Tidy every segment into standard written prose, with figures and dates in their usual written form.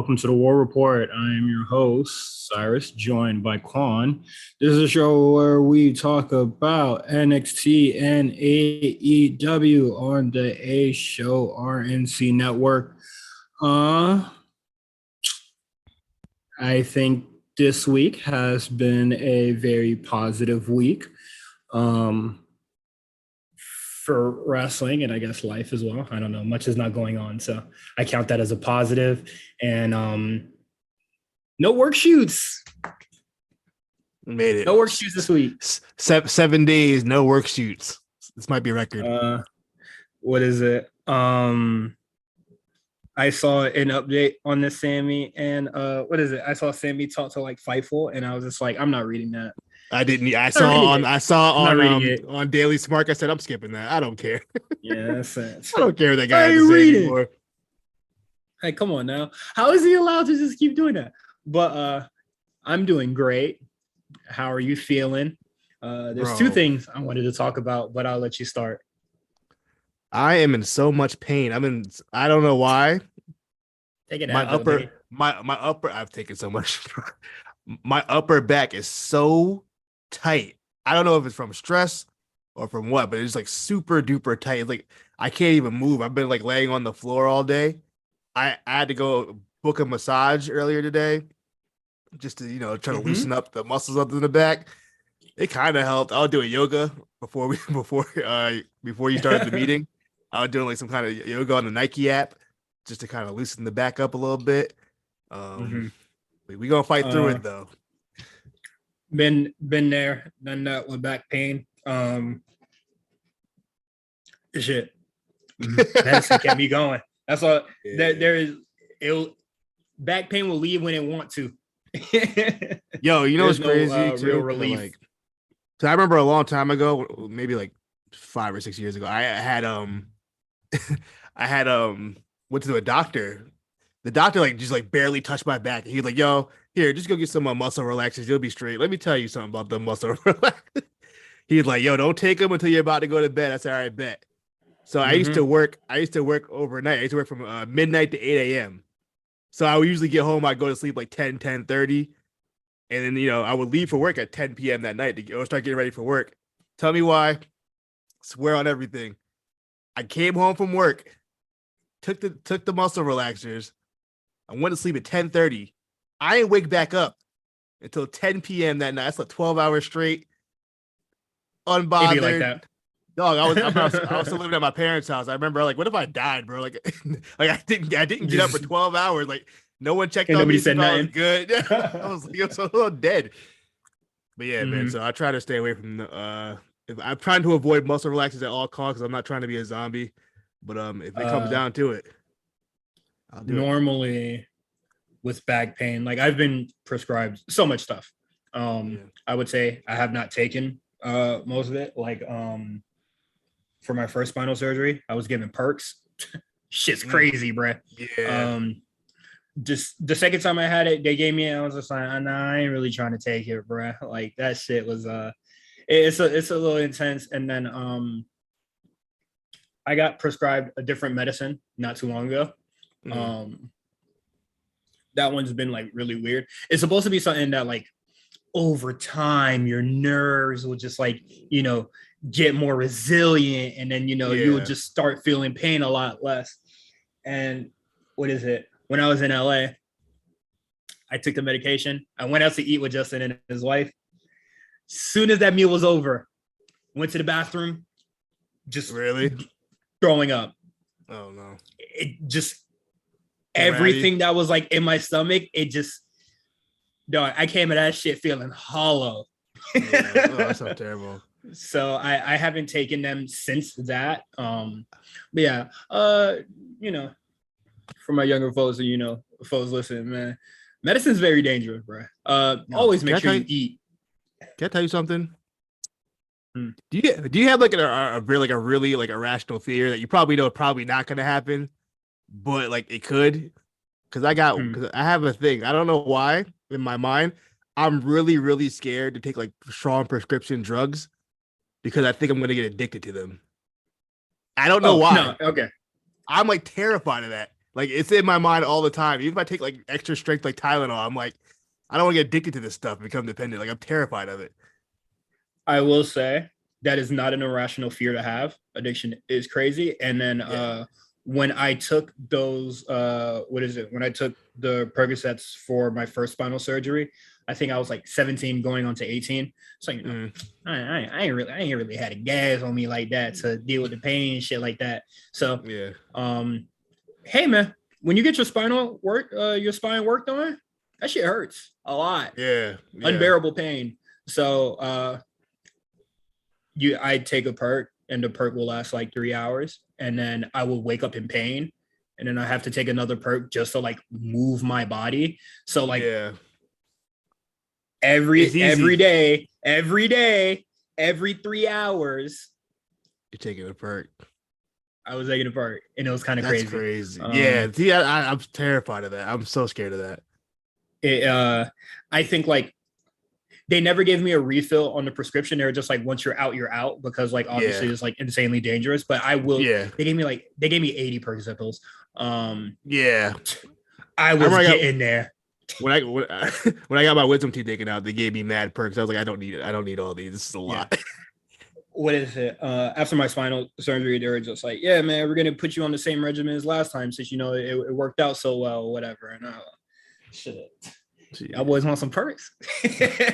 welcome to the War Report. I am your host, Cyrus, joined by Quan. This is a show where we talk about NXT and AEW on the A Show RNC network. I think this week has been a very positive week for wrestling and I guess life as well. I don't know. Much is not going on. So I count that as a positive. And no work shoots. Made it. No work shoots this week. 7 days, no work shoots. This might be a record. What is it? I saw an update on this Sammy and what is it? I saw Sammy talk to like Fightful and I was just like, I'm not reading that. I didn't. I saw on Daily Smart. I said I'm skipping that. I don't care. Yeah, that's it. I don't care what that guy has to say anymore. Hey, come on now. How is he allowed to just keep doing that? But I'm doing great. How are you feeling? There's two things I wanted to talk about, but I'll let you start. I am in so much pain. I don't know why. Take it my out, my upper. I've taken so much. My upper back is so tight. I don't know if it's from stress or from what, but it's like super duper tight. It's like I can't even move. I've been like laying on the floor all day. I had to go book a massage earlier today just to try to loosen up the muscles up in the back. It kind of helped. I was doing yoga before you started the meeting. I was doing like some kind of yoga on the Nike app just to kind of loosen the back up a little bit. We gonna fight through it though. Been there, done that with back pain. Shit. Medicine kept me going. That's all. Yeah. Back pain will leave when it want to. Yo, you know what's crazy? Real relief. Like, so I remember a long time ago, maybe like 5 or 6 years ago, I had went to a doctor. The doctor just barely touched my back. He's like, "Yo, here, just go get some muscle relaxers. You'll be straight." Let me tell you something about the muscle relaxers. He's like, "Yo, don't take them until you're about to go to bed." I said, "All right, bet." So I used to work overnight. I used to work from midnight to 8 a.m. So I would usually get home. I'd go to sleep like 10:30. And then, I would leave for work at 10 p.m. that night to start getting ready for work. Tell me why. Swear on everything. I came home from work, took the muscle relaxers. I went to sleep at 10:30. I didn't wake back up until 10 p.m. that night. That's like 12 hours straight. Unbothered. Like that. Dog, I was still living at my parents' house. I remember what if I died, bro? Like I didn't get up for 12 hours. Like no one checked on me. Said nothing. Good. I was a little dead. But yeah, man. So I try to stay away from I'm trying to avoid muscle relaxers at all costs because I'm not trying to be a zombie. But if it comes down to it, I'll do normally with back pain, like I've been prescribed so much stuff. I would say I have not taken most of it. Like for my first spinal surgery, I was given perks. Shit's crazy, bruh. Yeah. Just the second time I had it, they gave me it. I was just like, nah, I ain't really trying to take it, bruh. Like that shit was it's a little intense. And then I got prescribed a different medicine not too long ago. That one's been like really weird. It's supposed to be something that like over time your nerves will just get more resilient, and then you will just start feeling pain a lot less. And what is it? When I was in LA, I took the medication. I went out to eat with Justin and his wife. Soon as that meal was over, went to the bathroom, just really throwing up. Oh no! It just everything that was like in my stomach. It just, dog. I came at that shit feeling hollow. Yeah. Oh, that's so terrible. So I haven't taken them since that. But yeah, for my younger folks, folks listen, man, medicine's very dangerous, bro. Always make sure you eat. Can I tell you something? Do you have like a really irrational fear that you probably know probably not going to happen, but like it could? Because I have a thing. I don't know why in my mind I'm really, really scared to take like strong prescription drugs because I think I'm going to get addicted to them. I don't know why. No, okay. I'm like terrified of that. Like it's in my mind all the time. Even if I take like extra strength like Tylenol, I'm like, I don't want to get addicted to this stuff and become dependent. Like I'm terrified of it. I will say that is not an irrational fear to have. Addiction is crazy. And then when I took those, when I took the Percocets for my first spinal surgery, I think I was like 17 going on to 18. So, I ain't really had a gas on me like that to deal with the pain and shit like that. So, hey man, when you get your spine worked on, that shit hurts a lot. Yeah. Unbearable pain. So, I take a perk and the perk will last like 3 hours and then I will wake up in pain and then I have to take another perk just to like move my body. So like every day, every 3 hours, you're taking a perk. I was taking a perk and it was kind of crazy. Crazy. I'm terrified of that. I'm so scared of that. I think like they never gave me a refill on the prescription. They were just like, once you're out, because like obviously it's like insanely dangerous. But I will. Yeah. They gave me 80 Percocet pills. I was getting there. When I got my wisdom teeth taken out, they gave me mad perks. I was like, I don't need it. I don't need all these. This is a lot. What is it? After my spinal surgery, they were just like, yeah, man, we're gonna put you on the same regimen as last time since it worked out so well, whatever. And shit. I boys want some perks. I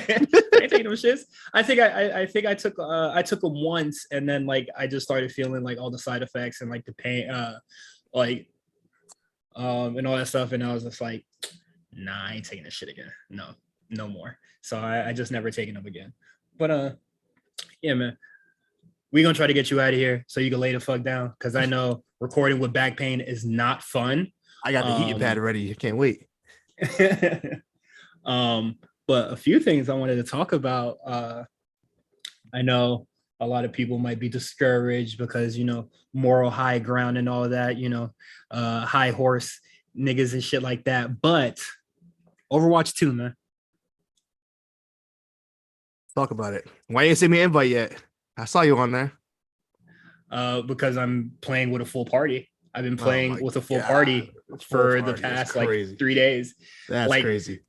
ain't taking them shits. I think I took them once, and then like I just started feeling like all the side effects and like the pain, and all that stuff. And I was just like, nah, I ain't taking this shit again. No more. So I just never taken them again. But yeah, man, we gonna try to get you out of here so you can lay the fuck down because I know recording with back pain is not fun. I got the heating pad ready. I can't wait. But a few things I wanted to talk about. I know a lot of people might be discouraged because moral high ground and all of that, high horse niggas and shit like that. But Overwatch 2, man. Talk about it. Why you didn't send me an invite yet? I saw you on there. Because I'm playing with a full party. I've been playing with a full party for the past like 3 days. That's like, crazy.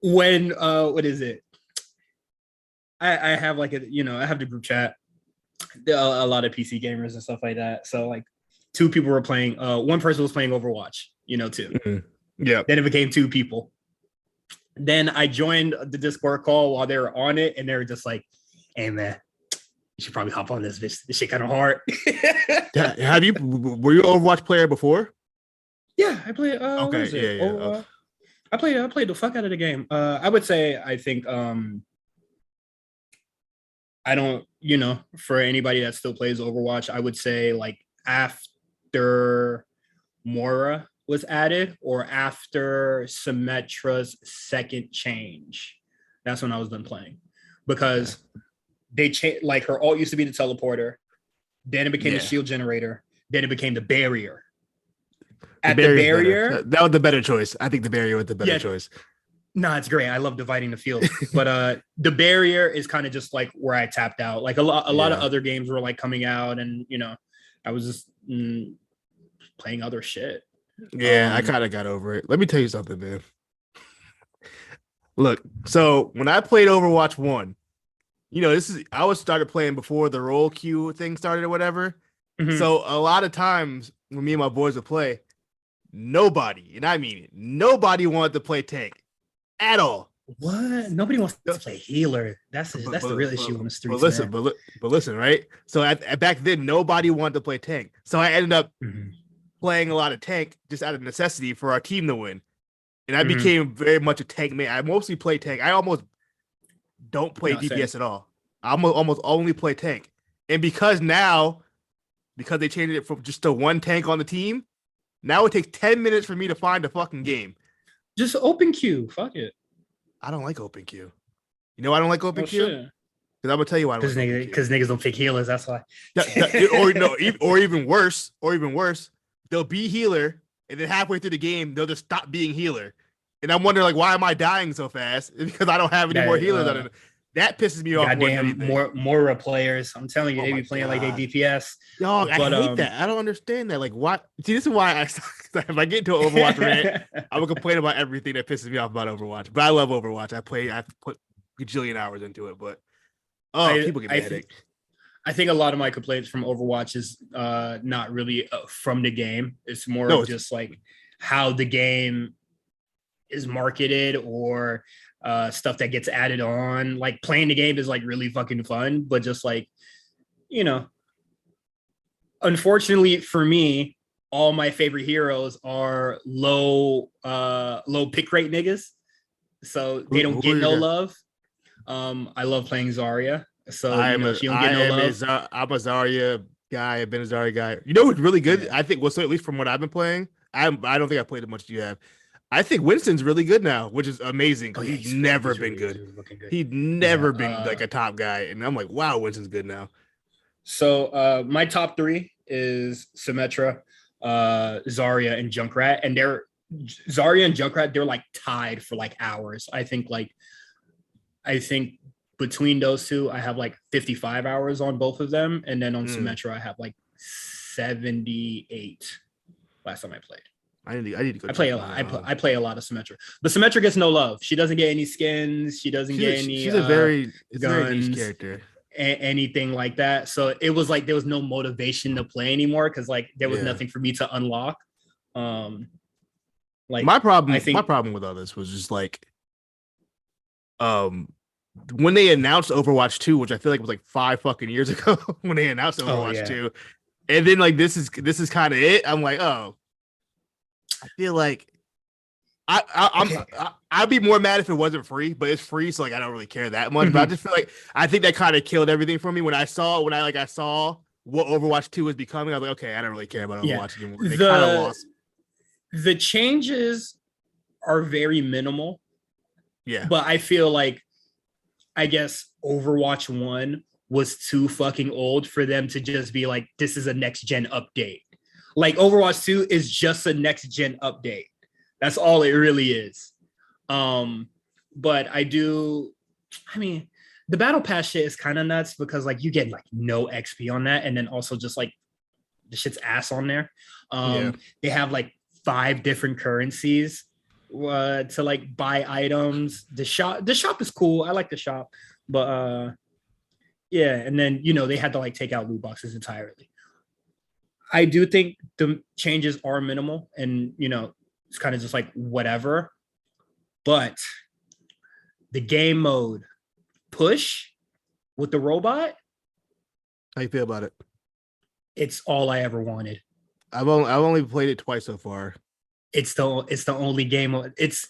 When what is it? I have like I have the group chat. A lot of PC gamers and stuff like that. So like 2 people were playing. One person was playing Overwatch. 2. Mm-hmm. Yeah. Then it became 2 people. Then I joined the Discord call while they were on it, and they were just like, "Hey man, you should probably hop on this. This shit kind of hard." Were you an Overwatch player before? Yeah, I played. Okay, I played the fuck out of the game. I would say I think I don't, for anybody that still plays Overwatch, I would say like after Mora was added or after Symmetra's second change, that's when I was done playing because they changed. Like her ult used to be the teleporter, then it became the shield generator, then it became the barrier. At the barrier, that was the better choice. I think the barrier was the better choice. No, it's great. I love dividing the field, but the barrier is kind of just like where I tapped out. Like a lot of other games were like coming out, and I was just playing other shit. Yeah, I kind of got over it. Let me tell you something, man. Look, so when I played Overwatch 1, I started playing before the roll queue thing started or whatever. Mm-hmm. So a lot of times when me and my boys would play, nobody, and I mean it, nobody wanted to play tank at all. What? Nobody wants to play healer. That's the real issue on the streets. But listen, right? So at back then, nobody wanted to play tank. So I ended up playing a lot of tank just out of necessity for our team to win. And I became very much a tank man. I mostly play tank. I almost don't play DPS at all. I almost only play tank. And because they changed it from just the one tank on the team, now it takes 10 minutes for me to find a fucking game. Just open queue. Fuck it. I don't like open queue. You know why I don't like open queue? Because I'm gonna tell you why. Because niggas don't pick healers. That's why. Or even worse, they'll be healer, and then halfway through the game, they'll just stop being healer. And I'm wondering, like, why am I dying so fast? Because I don't have any more healers. That pisses me off more than Goddamn, anything. more players. I'm telling you, Oh they my be playing like they god, DPS. dog! I But hate that. I don't understand that. Like, what? See, this is why if I get into an Overwatch rant, I would complain about everything that pisses me off about Overwatch. But I love Overwatch. I put a gajillion hours into it. But I people give me I a think headache. I think a lot of my complaints from Overwatch is not really from the game. It's more No, of it's just like how the game is marketed or stuff that gets added on. Like playing the game is like really fucking fun, but just like, you know, unfortunately for me, all my favorite heroes are low pick rate niggas. So they don't who get are no your love. I love playing Zarya. So, she don't get no love. I'm a Zarya guy. I've been a Zarya guy. You know who's really good? Yeah. I think. Well, so at least from what I've been playing, I don't think I played as much as you have. I think Winston's really good now, which is amazing Oh because yeah, he'd never been really, good. really looking good. He'd Yeah. never been like a top guy, and I'm like, wow, Winston's good now. So my top three is Symmetra, Zarya, and Junkrat, and Zarya and Junkrat. They're like tied for like hours. I think between those two, I have like 55 hours on both of them, and then on Symmetra, I have like 78. Last time I played. I need to go. I play a lot. I play a lot of Symmetra, but Symmetra gets no love. She doesn't get any skins. She doesn't get any. She's a very niche guns, character. anything like that. So it was like there was no motivation to play anymore because like there was nothing for me to unlock. Like my problem with all this was just like, when they announced Overwatch 2, which I feel like was like 5 fucking years ago, when they announced Overwatch 2, and then like this is kind of it. I'm like, oh, I feel like I'd be more mad if it wasn't free, but it's free, so like I don't really care that much. But I just feel like I think that kind of killed everything for me when I saw what Overwatch 2 was becoming. I was like, okay, I don't really care about Overwatch anymore. They kind of lost. The changes are very minimal. Yeah. But I feel like I guess Overwatch 1 was too fucking old for them to just be like, this is a next gen update. Like Overwatch 2 is just a next gen update. That's all it really is. But the battle pass shit is kind of nuts because like you get like no XP on that, and then also just like the shit's ass on there. They have like 5 different currencies to like buy items. The shop is cool. I like the shop, but yeah, and then they had to like take out loot boxes entirely. I do think the changes are minimal, and it's kind of just like whatever. But the game mode push with the robot, how you feel about it? It's all I ever wanted. I've only played it twice so far. It's the only game. It's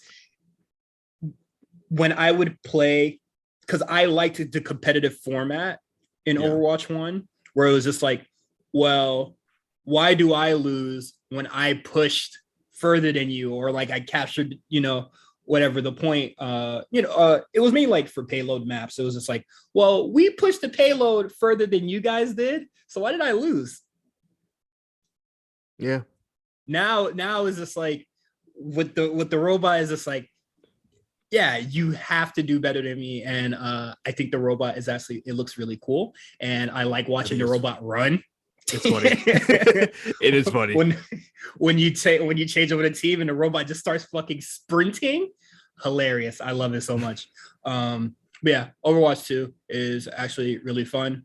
when I would play, because I liked the competitive format in Overwatch 1, where it was just like, well, why do I lose when I pushed further than you, or like I captured, whatever the point, it was mainly like for payload maps. It was just like, well, we pushed the payload further than you guys did, so why did I lose? Yeah. Now is just like with the robot is just like, yeah, you have to do better than me. And I think the robot is actually, it looks really cool. And I like watching the robot run. It's funny. It is funny. When you change over the team and the robot just starts fucking sprinting. Hilarious. I love it so much. But yeah, Overwatch 2 is actually really fun.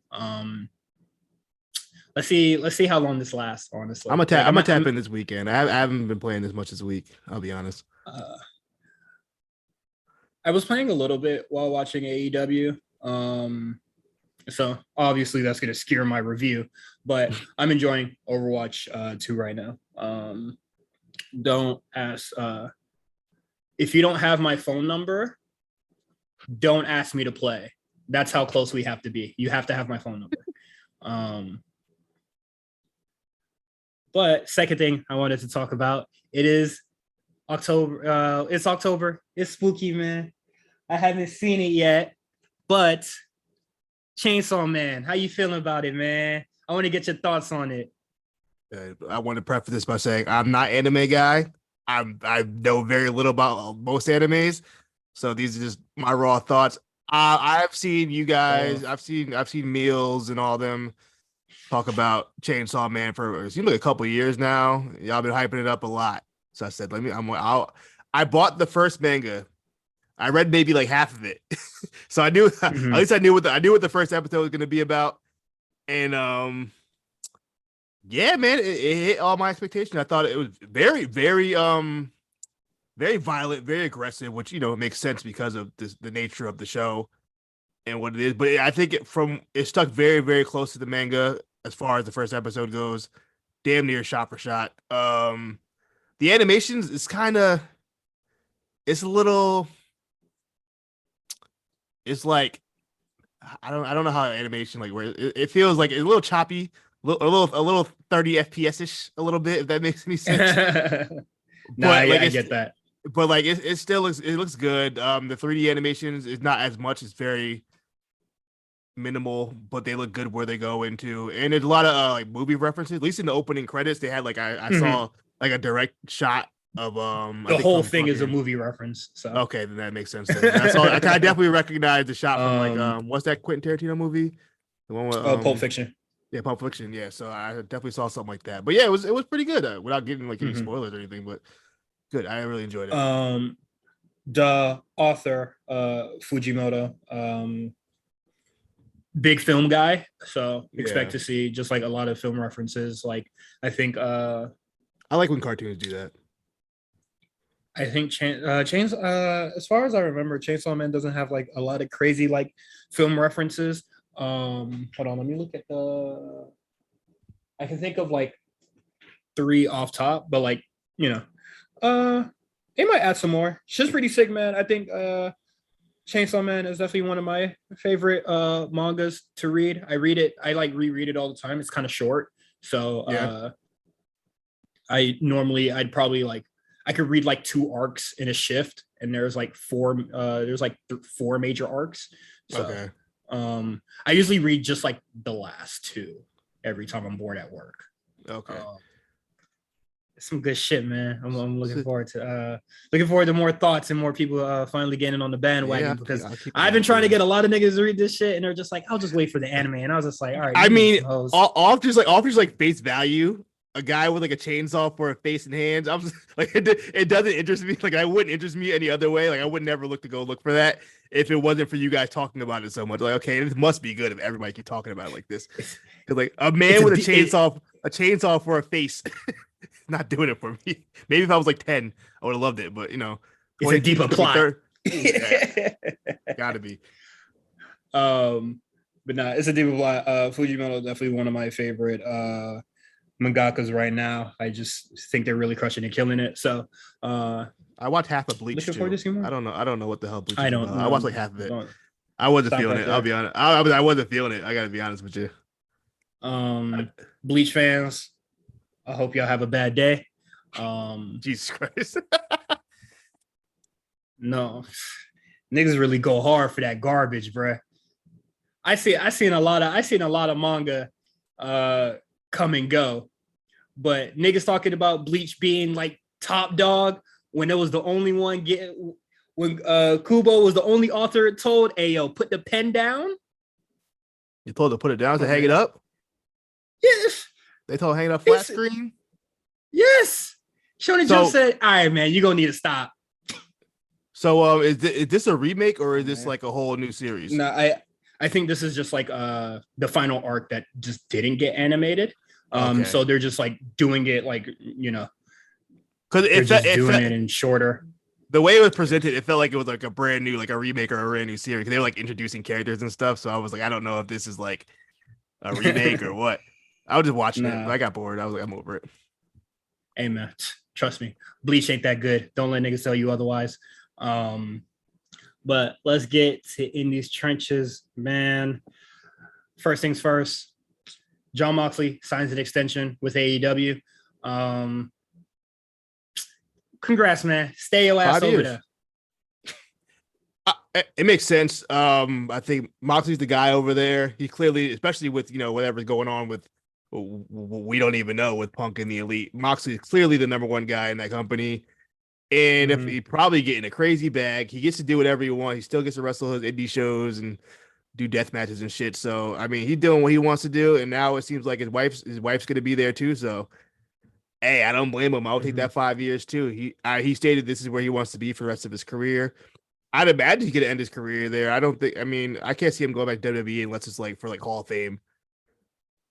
Let's see how long this lasts, honestly. I'm gonna tap in this weekend. I haven't been playing as much this week, I'll be honest. I was playing a little bit while watching AEW. So obviously that's going to skew my review, but I'm enjoying Overwatch 2 right now. Don't ask, if you don't have my phone number, don't ask me to play. That's how close we have to be. You have to have my phone number. But second thing I wanted to talk about, it is October. It's October. It's spooky, man. I haven't seen it yet, but Chainsaw Man, how you feeling about it, man? I want to get your thoughts on it. I want to preface this by saying I'm not an anime guy. I know very little about most animes, so these are just my raw thoughts. I've seen you guys. I've seen Meals and all them talk about Chainsaw Man for it seems like a couple of years now. Y'all been hyping it up a lot. So I said, I bought the first manga. I read maybe like half of it, so I knew at least I knew what the first episode was going to be about, and yeah, man, it hit all my expectations. I thought it was very, very very violent, very aggressive, which makes sense because of the nature of the show and what it is. But I think it stuck very, very close to the manga as far as the first episode goes, damn near shot for shot. The animations is it's a little. It's like I don't know how animation like where it feels like it's a little choppy, a little 30 FPS ish, a little bit, if that makes any sense. I get that. But like it still looks good. The 3D animations is not as much; it's very minimal, but they look good where they go into. And there's a lot of like movie references. At least in the opening credits, they had like I saw like a direct shot of the whole thing is a movie reference. So okay, then that makes sense. That's all. I definitely recognize the shot from like what's that Quentin Tarantino movie? The one with Pulp Fiction. Yeah, Pulp Fiction. Yeah, so I definitely saw something like that. But yeah, it was pretty good without getting like any spoilers or anything. But good, I really enjoyed it. The author, Fujimoto, big film guy, so expect to see just like a lot of film references. Like I think I like when cartoons do that. I think as far as I remember, Chainsaw Man doesn't have like a lot of crazy like film references. Hold on, let me look at I can think of like 3 off top, but like they might add some more. Shit's pretty sick, man. I think Chainsaw Man is definitely one of my favorite mangas to read. I read it. I like reread it all the time. It's kind of short, so I'd probably like I could read like 2 arcs in a shift, and there's like 4 major arcs. So, okay. I usually read just like the last 2 every time I'm bored at work. Okay. Some good shit, man. I'm looking forward to more thoughts and more people finally getting on the bandwagon, because I've been trying to get a lot of niggas to read this shit, and they're just like, I'll just wait for the anime, and I was just like, all right. I mean, offers like face value. A guy with like a chainsaw for a face and hands. I'm just like, it doesn't interest me. Like, I wouldn't interest me any other way. Like, I would never look for that if it wasn't for you guys talking about it so much. Like, okay, this must be good if everybody keep talking about it like this. Because like a man with a chainsaw for a face, not doing it for me. Maybe if I was like 10, I would have loved it. But it's a deeper plot. Gotta be. But nah, it's a deeper plot. Fujimoto definitely one of my favorite mangakas right now. I just think they're really crushing and killing it. So I watched half of Bleach too. I don't know what the hell Bleach is about. I watched like half of it. I wasn't feeling it. I'll be honest. I wasn't feeling it. I gotta be honest with you. Bleach fans, I hope y'all have a bad day. Jesus Christ. No, niggas really go hard for that garbage, bruh. I seen a lot of manga come and go, but niggas talking about Bleach being like top dog when it was the only one when Kubo was the only author told, hey yo, put the pen down. You told to put it down to hang it up? Yes. They told hang it up flat screen? Yes. Shonen Jump said, all right, man, you're gonna need to stop. So is this a remake or is this like a whole new series? No, I think this is just like the final arc that just didn't get animated. So they're just like doing it like, because it in shorter. The way it was presented, it felt like it was like a brand new, like a remake or a brand new series. They were like introducing characters and stuff. So I was like, I don't know if this is like a remake or what. I was just watching it. I got bored. I was like, I'm over it. Hey man, trust me, Bleach ain't that good. Don't let niggas tell you otherwise. But let's get to In These Trenches, man. First things first, Jon Moxley signs an extension with AEW. Congrats, man. Stay your ass over there. It makes sense. I think Moxley's the guy over there. He clearly, especially with whatever's going on with, we don't even know with Punk and the Elite. Moxley is clearly the number one guy in that company. And if he probably getting a crazy bag, he gets to do whatever he wants. He still gets to wrestle his indie shows and do death matches and shit. So I mean, he's doing what he wants to do, and now it seems like his wife's gonna be there too. So hey, I don't blame him. I'll take that 5 years too. He stated this is where he wants to be for the rest of his career. I'd imagine he's gonna end his career there. I can't see him going back to WWE unless it's like for like Hall of Fame,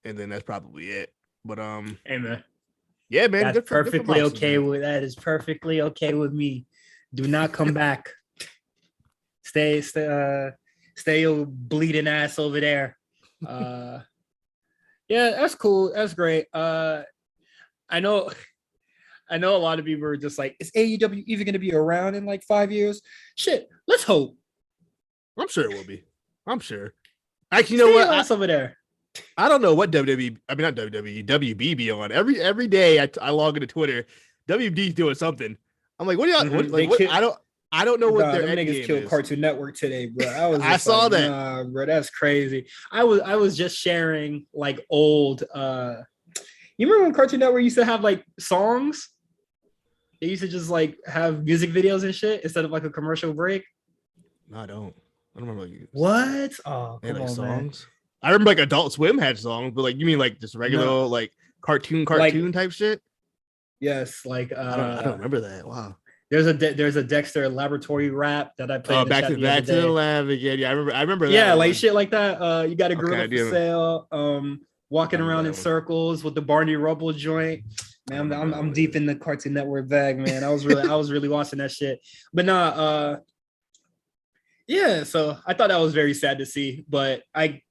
and then that's probably it. But hey man, yeah, man, that's perfectly okay with that. Is perfectly okay with me. Do not come back. Stay your bleeding ass over there. Yeah, that's cool. That's great. I know a lot of people are just like, is AEW even going to be around in like 5 years? Shit, let's hope. I'm sure it will be. I'm sure. Actually, you know what? Over there. I don't know what WWE. I mean, not WWE. WB be on every day. I log into Twitter. WB's doing something. I'm like, what are y'all? I don't know what their niggas killed Cartoon Network today, bro. I saw that. Nah, bro, that's crazy. I was just sharing like old. You remember when Cartoon Network used to have like songs? They used to just like have music videos and shit instead of like a commercial break. No, I don't remember like what? Oh, come on, songs. Man. I remember like Adult Swim had songs, but like you mean like just regular like cartoon like, type shit? Yes, like I don't remember that. Wow. There's a Dexter Laboratory rap that I played. Back to the lab again. Yeah, I remember that. Yeah, like shit like that. You got a gorilla for sale. Walking around in circles with the Barney Rubble joint. Man, I'm deep in the Cartoon Network bag, man. I was really watching that shit. But nah, yeah, so I thought that was very sad to see, but I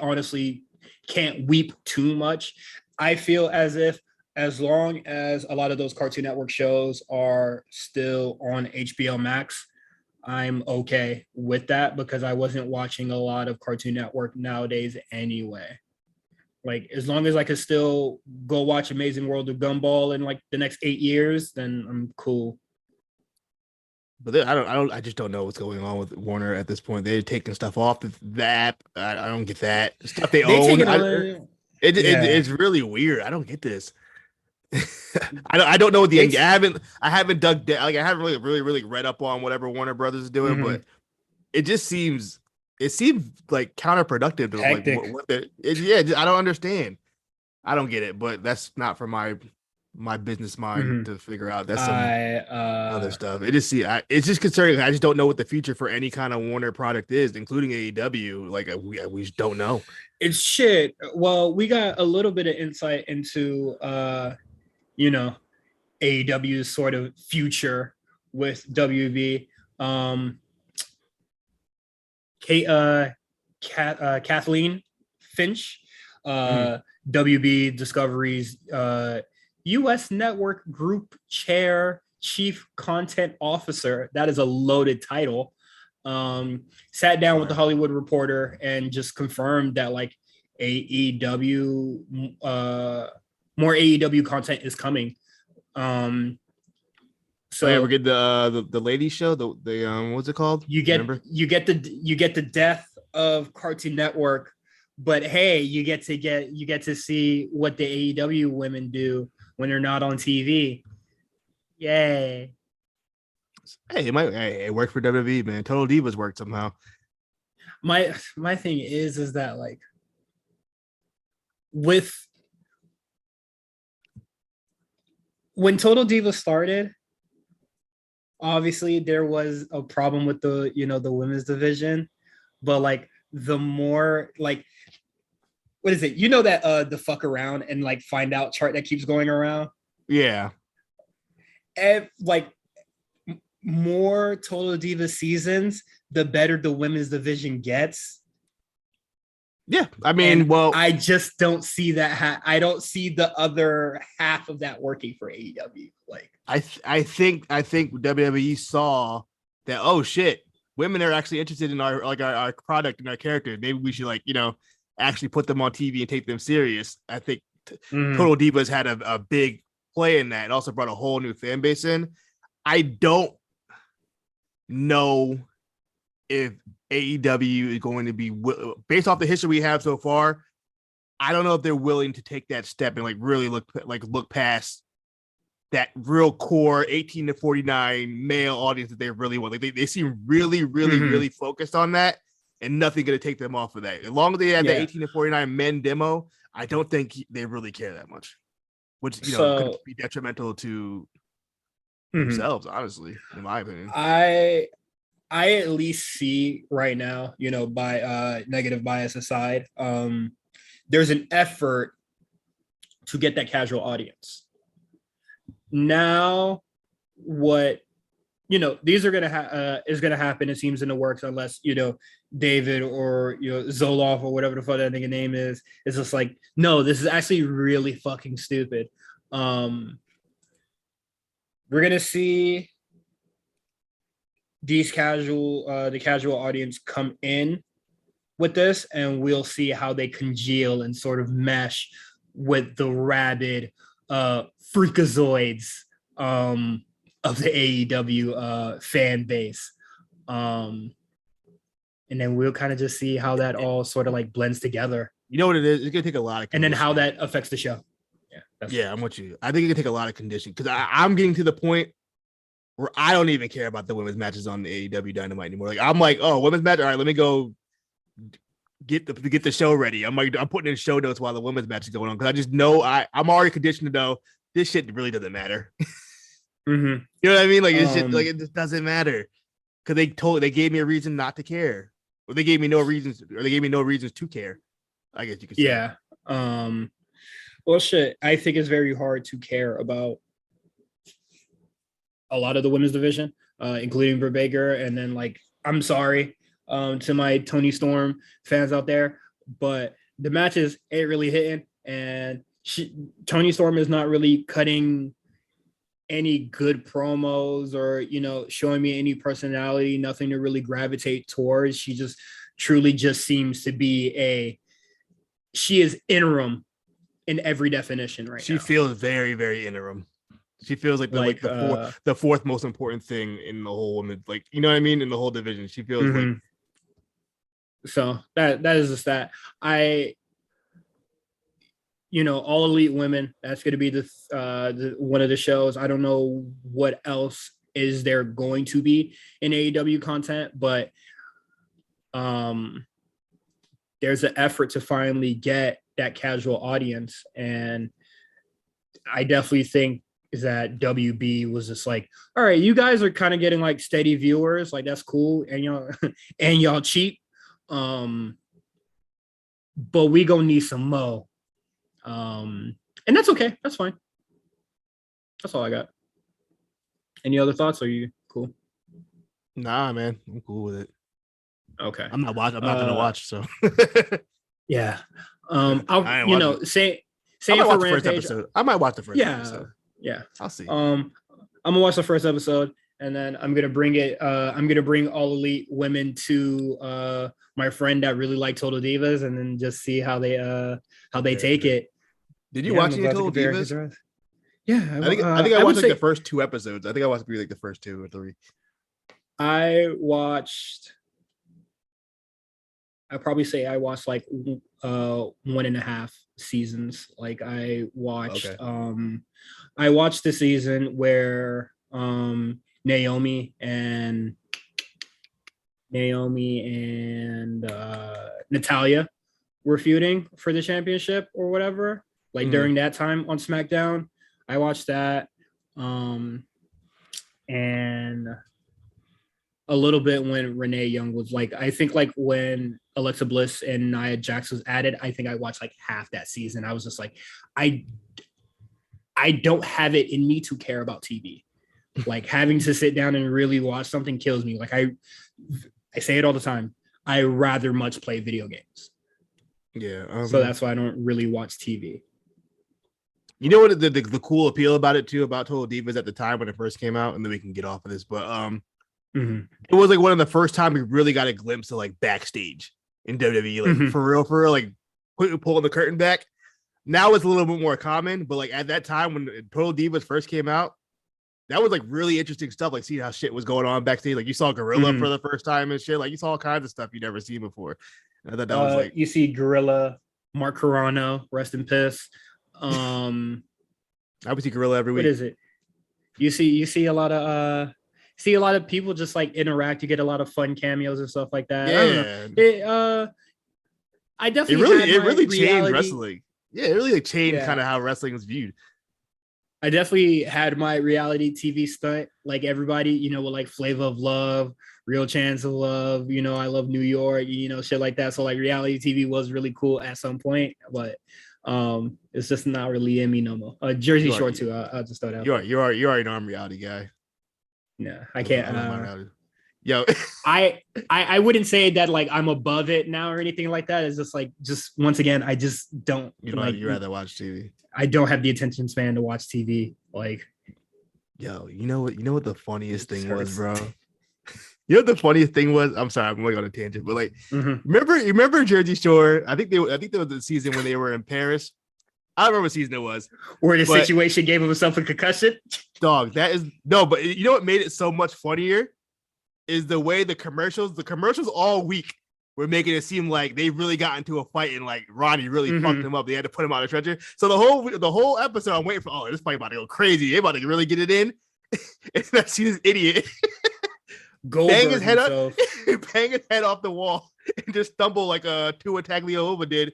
honestly can't weep too much. I feel as long as a lot of those Cartoon Network shows are still on HBO Max, I'm okay with that because I wasn't watching a lot of Cartoon Network nowadays anyway. Like, as long as I could still go watch Amazing World of Gumball in like the next 8 years, then I'm cool. But I just don't know what's going on with Warner at this point. They're taking stuff off the app. I don't get that stuff they own. It's really weird. I don't get this. I don't know what the end. I haven't dug down. Like I haven't really read up on whatever Warner Brothers is doing, but it just seems like counterproductive to like what I don't understand. I don't get it, but that's not for my business mind to figure out. That's some other stuff. It's just concerning. I just don't know what the future for any kind of Warner product is, including AEW. Like we just don't know. It's shit. Well, we got a little bit of insight into AEW's sort of future with WB. Kathleen Finch, WB Discovery's U.S. Network Group Chair, Chief Content Officer. That is a loaded title. Sat down with the Hollywood Reporter and just confirmed that like AEW, more AEW content is coming. So we get the lady show, the what's it called? You get the death of Cartoon Network, but hey, you get to see what the AEW women do when they're not on TV. Yay. Hey, it worked for WWE, man. Total Divas worked somehow. My thing is that like when Total Divas started, obviously there was a problem with the women's division, but like the more like, what is it? That the fuck around and like find out chart that keeps going around. Yeah. And like more Total Divas seasons, the better the women's division gets. Yeah, I mean, I just don't see that. I don't see the other half of that working for AEW. Like, I think WWE saw that. Oh shit, women are actually interested in our product and our characters. Maybe we should actually put them on TV and take them serious. I think Total Divas had a big play in that. It also brought a whole new fan base in. I don't know if AEW is going to be, based off the history we have so far, I don't know if they're willing to take that step and really look past that real core 18 to 49 male audience that they really want. Like they seem really, really, really focused on that, and nothing going to take them off of that. As long as they have the 18 to 49 men demo, I don't think they really care that much, which could be detrimental to themselves, honestly, in my opinion. I at least see right now, by negative bias aside, there's an effort to get that casual audience. Now, what these are gonna is gonna happen. It seems in the works, unless David or Zoloff or whatever the fuck that nigga name is just like, no, this is actually really fucking stupid. We're gonna see the casual audience come in with this, and we'll see how they congeal and sort of mesh with the rabid freakazoids of the AEW fan base. And then we'll kind of just see how that all sort of like blends together. You know what it is? It's gonna take a lot of conditioning. And then how that affects the show. Yeah, I'm with you. I think it can take a lot of conditioning, because I'm getting to the point where I don't even care about the women's matches on the AEW Dynamite anymore. Like, I'm like, oh, women's match. All right, let me go get the show ready. I'm putting in show notes while the women's match is going on, because I just know I'm already conditioned to know this shit really doesn't matter. You know what I mean? Like, it's just like, it just doesn't matter, because they gave me a reason not to care, or they gave me no reasons to care. I guess you could say. Yeah. Well, shit. I think it's very hard to care about a lot of the women's division, including Britt Baker, and then like, I'm sorry to my Toni Storm fans out there, but the matches ain't really hitting, and Toni Storm is not really cutting any good promos or showing me any personality, nothing to really gravitate towards. She just truly just seems to be she is interim in every definition right now. She feels very, very interim. She feels like the fourth most important thing in the whole woman, like, you know what I mean, in the whole division. She feels like. So that is just that. All Elite Women, that's going to be the one of the shows. I don't know what else is there going to be in AEW content, but there's an effort to finally get that casual audience, and I definitely think that WB was just like, all right, you guys are kind of getting like steady viewers, like that's cool, and y'all cheap, but we gonna need some mo. And that's okay. That's fine. That's all I got. Any other thoughts? Are you cool? Nah, man, I'm cool with it. Okay. I'm not gonna watch. So yeah. Same for the first episode. I might watch the first episode. Yeah. I'll see. I'm gonna watch the first episode, and then I'm gonna bring it. I'm gonna bring All Elite Women to my friend that really liked Total Divas, and then just see how they take it. Did you watch any Total Divas? Yeah, I think I watched the first 2 episodes. I think I watched maybe like the first 2 or 3. I'd probably say I watched like 1.5 seasons. Like I watched the season where Naomi and Natalya were feuding for the championship or whatever. Like during that time on SmackDown, I watched that. And a little bit when Renee Young was like, I think like when Alexa Bliss and Nia Jax was added, I think I watched like half that season. I was just like, I don't have it in me to care about TV. Like having to sit down and really watch something kills me. Like I say it all the time. I rather much play video games. Yeah. So that's why I don't really watch TV. You know what the cool appeal about it too, about Total Divas at the time when it first came out, and then we can get off of this, but it was like one of the first time we really got a glimpse of like backstage in WWE, like for real, like pulling the curtain back. Now it's a little bit more common, but like at that time when Total Divas first came out, that was like really interesting stuff. Like seeing how shit was going on backstage. Like you saw Gorilla for the first time and shit. Like you saw all kinds of stuff you never seen before. And I thought that was like, you see Gorilla, Mark Carano, rest in piss. I would see Gorilla every week. What is it? You see a lot of people just like interact. You get a lot of fun cameos and stuff like that. I don't know. I definitely it really changed wrestling. Yeah, it really changed kind of how wrestling was viewed. I definitely had my reality TV stunt, like everybody, with like Flavor of Love, Real Chance of Love, I Love New York, shit like that. So like reality TV was really cool at some point, but it's just not really in me no more. Jersey Shore too. I'll just throw that. You are an arm reality guy. Yeah, I can't. Yo, I wouldn't say that like I'm above it now or anything like that. It's just once again, I just don't. You rather watch TV. I don't have the attention span to watch TV. Like, yo, you know what the funniest thing was, bro? You know what the funniest thing was? I'm sorry, I'm going on a tangent, but like, remember Jersey Shore? I think there was the season when they were in Paris. I don't remember what season it was. Where the situation gave himself a concussion. Dog, but you know what made it so much funnier is the way the commercials all week were making it seem like they really got into a fight and like Ronnie really fucked him up. They had to put him out of the stretcher. So the whole episode, I'm waiting for, this fight about to go crazy. They about to really get it in. And I see this idiot bang his head up, bang his head off the wall, and just stumble like Tua Tagliaova did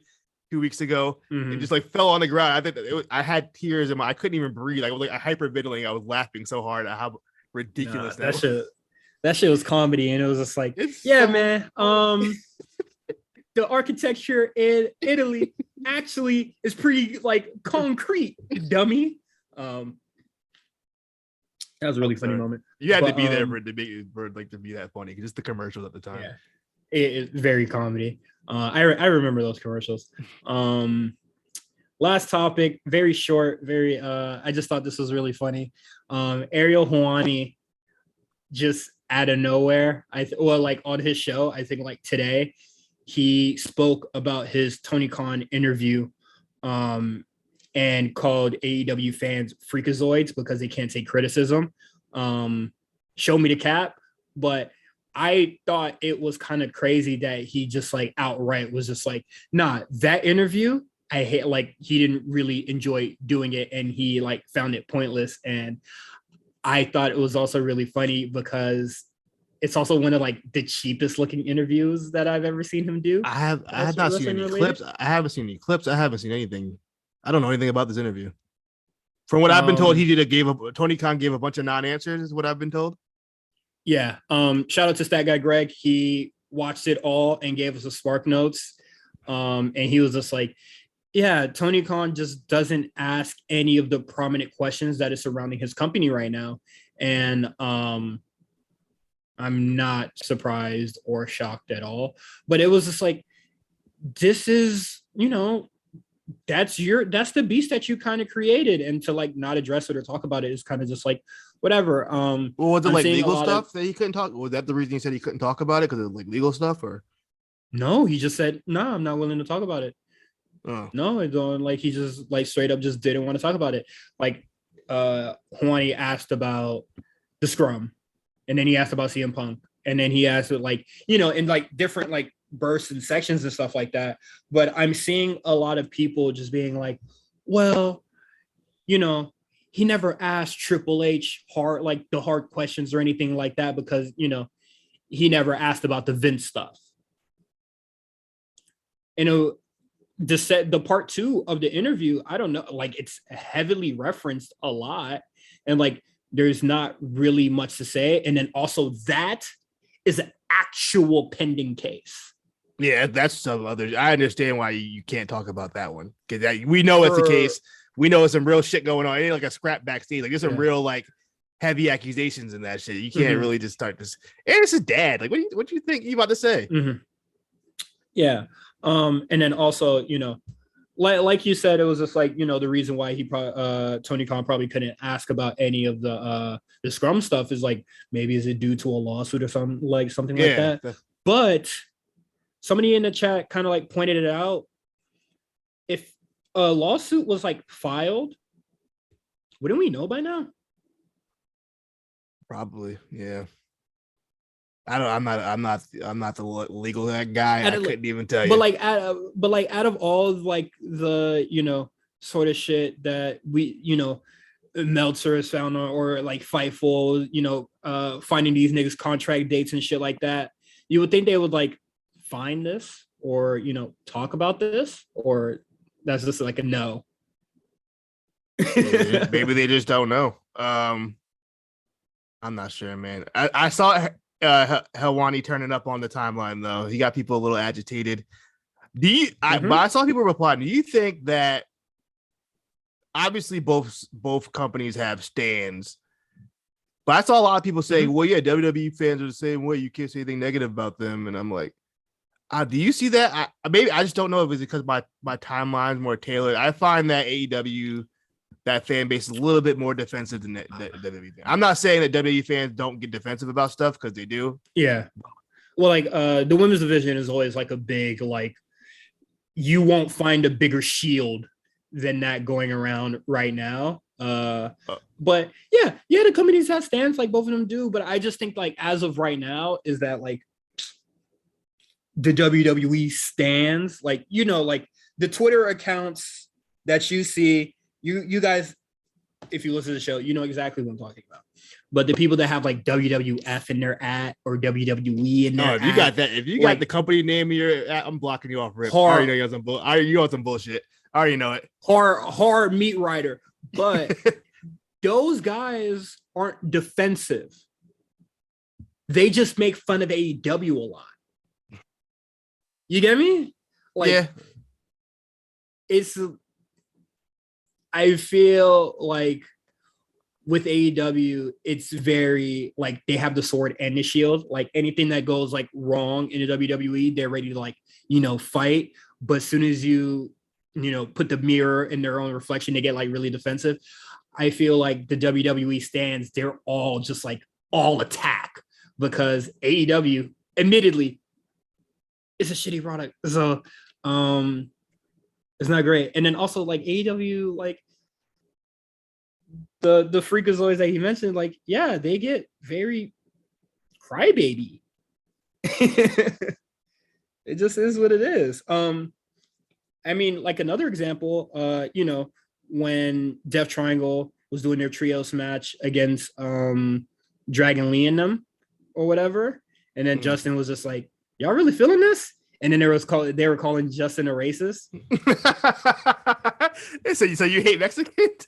2 weeks ago, and just like fell on the ground. I think I had tears in I couldn't even breathe. Like, I was like hyperventilating. I was laughing so hard at how ridiculous that was. That shit was comedy, and it was just like, man. The architecture in Italy actually is pretty like concrete, dummy. That was a really funny moment. You had to be there for it to be that funny. Just the commercials at the time. Yeah, it's very comedy. I remember those commercials. Last topic, very short, very. I just thought this was really funny. Ariel Helwani just out of nowhere, like on his show, I think like today, he spoke about his Tony Khan interview, and called AEW fans freakazoids because they can't take criticism. Show me the cap, but I thought it was kind of crazy that he just like outright was just like, nah, that interview, I hate, like he didn't really enjoy doing it and he like found it pointless. And I thought it was also really funny because it's also one of like the cheapest looking interviews that I've ever seen him do. I have not seen any clips. I haven't seen any clips. I haven't seen anything. I don't know anything about this interview. From what I've been told, Tony Khan gave a bunch of non-answers, is what I've been told. Yeah. Shout out to Stat Guy Greg. He watched it all and gave us a Spark Notes. And he was just like, yeah, Tony Khan just doesn't ask any of the prominent questions that is surrounding his company right now. And I'm not surprised or shocked at all. But it was just like, this is, that's the beast that you kind of created, and to like not address it or talk about it is kind of just like whatever. Well, was it like legal stuff that he couldn't talk? Was that the reason he said he couldn't talk about it because of like legal stuff, or no? He just said, "No, I'm not willing to talk about it." Oh. No, I don't. Like he just like straight up just didn't want to talk about it. Like Helwani asked about the scrum, and then he asked about CM Punk, and then he asked like in like different like bursts and sections and stuff like that. But I'm seeing a lot of people just being like, well, he never asked Triple H the hard questions or anything like that because he never asked about the Vince stuff. The part 2 of the interview, I don't know, like it's heavily referenced a lot, and like there's not really much to say. And then also that is an actual pending case. Yeah, that's some other. I understand why you can't talk about that one because we know it's the case. We know it's some real shit going on. It ain't like a scrap backstage. Like there's some real like heavy accusations in that shit. You can't really just start this. And it's his dad. Like what do you think you about to say? Yeah. And then also like you said, it was just like the reason why Tony Khan probably couldn't ask about any of the scrum stuff is like maybe is it due to a lawsuit or something like that. But somebody in the chat kind of like pointed it out. If a lawsuit was like filed, wouldn't we know by now? Probably, yeah. I'm not the legal guy. I couldn't even tell you. But like out of all like the sort of shit that we Meltzer is found on, or like Fightful, finding these niggas contract dates and shit like that. You would think they would like find this or talk about this, or that's just like a no. Maybe they just don't know. I'm not sure, man. I saw Helwani turning up on the timeline though. He got people a little agitated. But I saw people replying. Do you think that obviously both companies have stands, but I saw a lot of people saying, well, yeah, WWE fans are the same way. You can't say anything negative about them. And I'm like, do you see that? Maybe I just don't know if it's because my timeline is more tailored. I find that AEW, that fan base, is a little bit more defensive than WWE. I'm not saying that WWE fans don't get defensive about stuff, because they do. Yeah. Well, like the women's division is always like a big, like, you won't find a bigger shield than that going around right now. But yeah, the companies have stands, like both of them do. But I just think like as of right now is that like the WWE stands, like, like the Twitter accounts that you see, you guys, if you listen to the show, you know exactly what I'm talking about. But the people that have like WWF in their at, or WWE in their if you got that, if you got the company name in your at, I'm blocking you off. Rip. I already know you on some bullshit. I already know it. Hard meat rider. But those guys aren't defensive. They just make fun of AEW a lot. You get me? Like, yeah. I feel like with AEW, it's very like they have the sword and the shield. Like anything that goes like wrong in the WWE, they're ready to like, fight. But as soon as you put the mirror in their own reflection, they get like really defensive. I feel like the WWE stands, they're all just like all attack, because AEW, admittedly, it's a shitty product. So it's not great. And then also like AEW, like the Freakazoids that he mentioned, like, yeah, they get very crybaby. It just is what it is. I mean, like another example, when Death Triangle was doing their trios match against Dragon Lee and them or whatever, and then Justin was just like, y'all really feeling this? And then they were calling Justin a racist. So you hate Mexicans?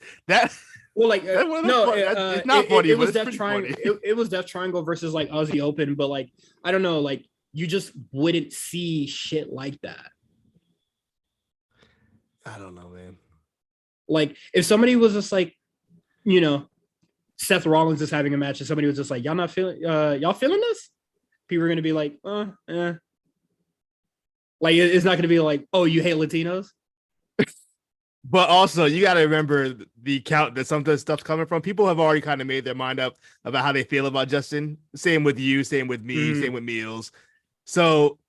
Well, like no, it's not funny. It was Death Triangle. It was Death Triangle versus like Aussie Open, but like I don't know, like you just wouldn't see shit like that. I don't know, man. Like if somebody was just like, Seth Rollins is having a match, and somebody was just like, y'all feeling this? People are gonna be like, eh. Like it's not gonna be like, oh, you hate Latinos. But also, you got to remember the count that some of this stuff's coming from. People have already kind of made their mind up about how they feel about Justin. Same with you, same with me, same with Meals. So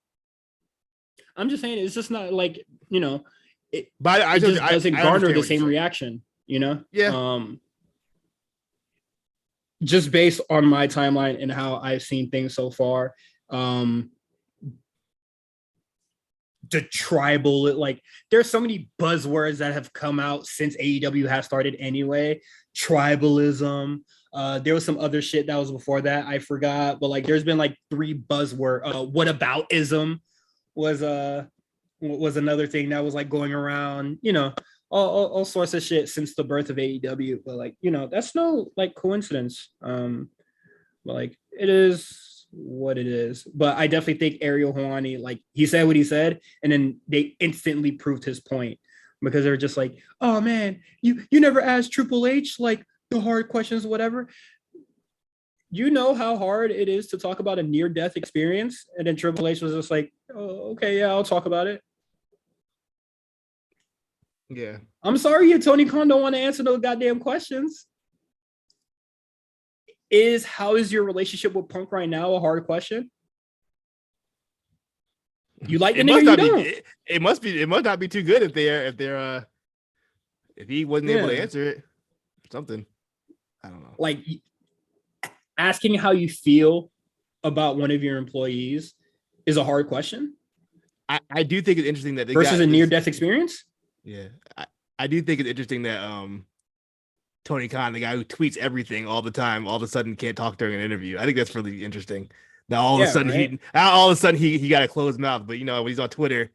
I'm just saying, it's just not like, it, but it just doesn't garner the same reaction, Yeah. Just based on my timeline and how I've seen things so far, the tribal, like there's so many buzzwords that have come out since AEW has started anyway. Tribalism. There was some other shit that was before that, I forgot, but like there's been like 3 buzzword. Whataboutism was another thing that was like going around, all sorts of shit since the birth of AEW. But like, that's no like coincidence. But like it is what it is. But I definitely think Ariel Helwani, like he said what he said, and then they instantly proved his point, because they're just like, oh man, you never asked Triple H like the hard questions, whatever. You know how hard it is to talk about a near-death experience, and then Triple H was just like, oh, okay, yeah, I'll talk about it. Yeah. I'm sorry you Tony Khan don't want to answer those goddamn questions. How is your relationship with Punk right now a hard question? You like the nigga, you don't. It must not be too good if he wasn't able to answer it. Something. I don't know. Like asking how you feel about one of your employees is a hard question. I do think it's interesting that versus a near-death experience. Yeah. I do think it's interesting that Tony Khan, the guy who tweets everything all the time, all of a sudden can't talk during an interview. I think that's really interesting. Now all of a sudden he got a closed mouth, but when he's on Twitter,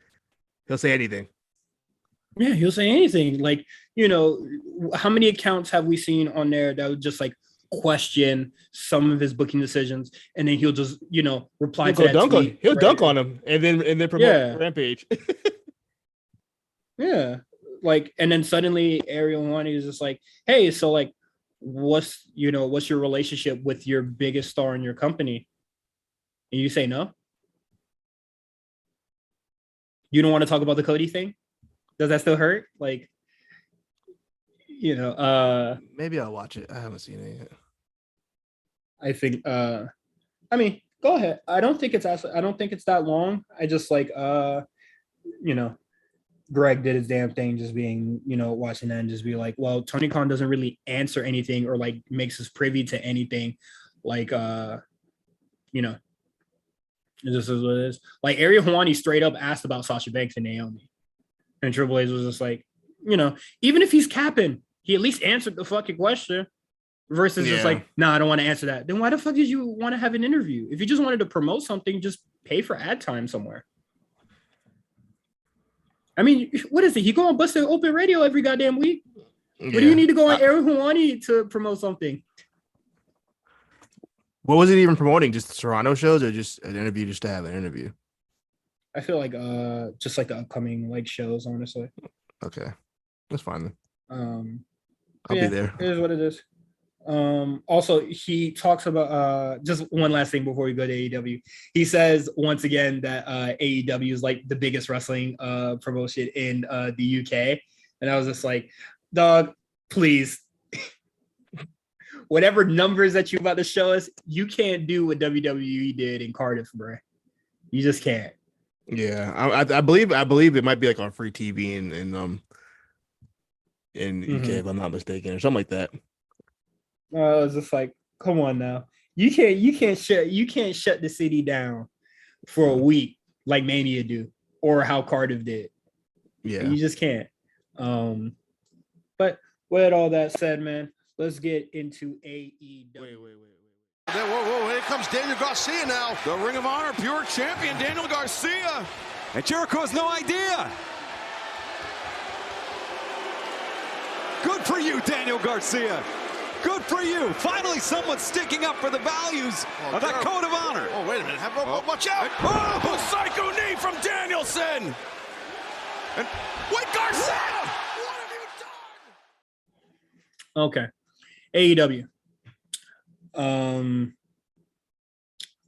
he'll say anything. Yeah, he'll say anything. Like, how many accounts have we seen on there that would just like question some of his booking decisions, and then he'll just reply to that tweet. He'll dunk on him and then promote Rampage. Yeah, like, and then suddenly Ariel Helwani is just like, hey, so like, what's your relationship with your biggest star in your company? And you say no. You don't want to talk about the Cody thing? Does that still hurt? Like, maybe I'll watch it. I haven't seen it yet. I think I mean, go ahead. I don't think it's that long. I just like Greg did his damn thing, just being, watching that and just be like, well, Tony Khan doesn't really answer anything or like makes us privy to anything. Like this is what it is. Like Ariel Helwani straight up asked about Sasha Banks and Naomi. And Triple H was just like, even if he's capping, he at least answered the fucking question versus just like, I don't want to answer that. Then why the fuck did you want to have an interview? If you just wanted to promote something, just pay for ad time somewhere. I mean, what is it? He go on Busted Open Radio every goddamn week. Yeah. What do you need to go on Ariel Helwani to promote something? What was it even promoting? Just Toronto shows or just an interview just to have an interview? I feel like just like the upcoming like shows, honestly. Okay. That's fine then. I'll be there. It is what it is. Also he talks about just one last thing before we go to AEW. He says once again that AEW is like the biggest wrestling promotion in the UK. And I was just like, dog, please. Whatever numbers that you're about to show us, you can't do what WWE did in Cardiff, bro. You just can't. Yeah, I believe it might be like on free TV in UK if I'm not mistaken, or something like that. I was just like, come on now, you can't shut the city down for a week like Mania do or how Cardiff did. Yeah, you just can't. But with all that said, man, let's get into AEW. Wait. Whoa, here comes Daniel Garcia now. The Ring of Honor Pure Champion, Daniel Garcia. And Jericho has no idea. Good for you, Daniel Garcia. Good for you. Finally, someone sticking up for the values of that code of honor. Oh, wait a minute. Watch out. Oh, psycho knee from Danielson. And wait, Garcia. What have you done? Okay. AEW.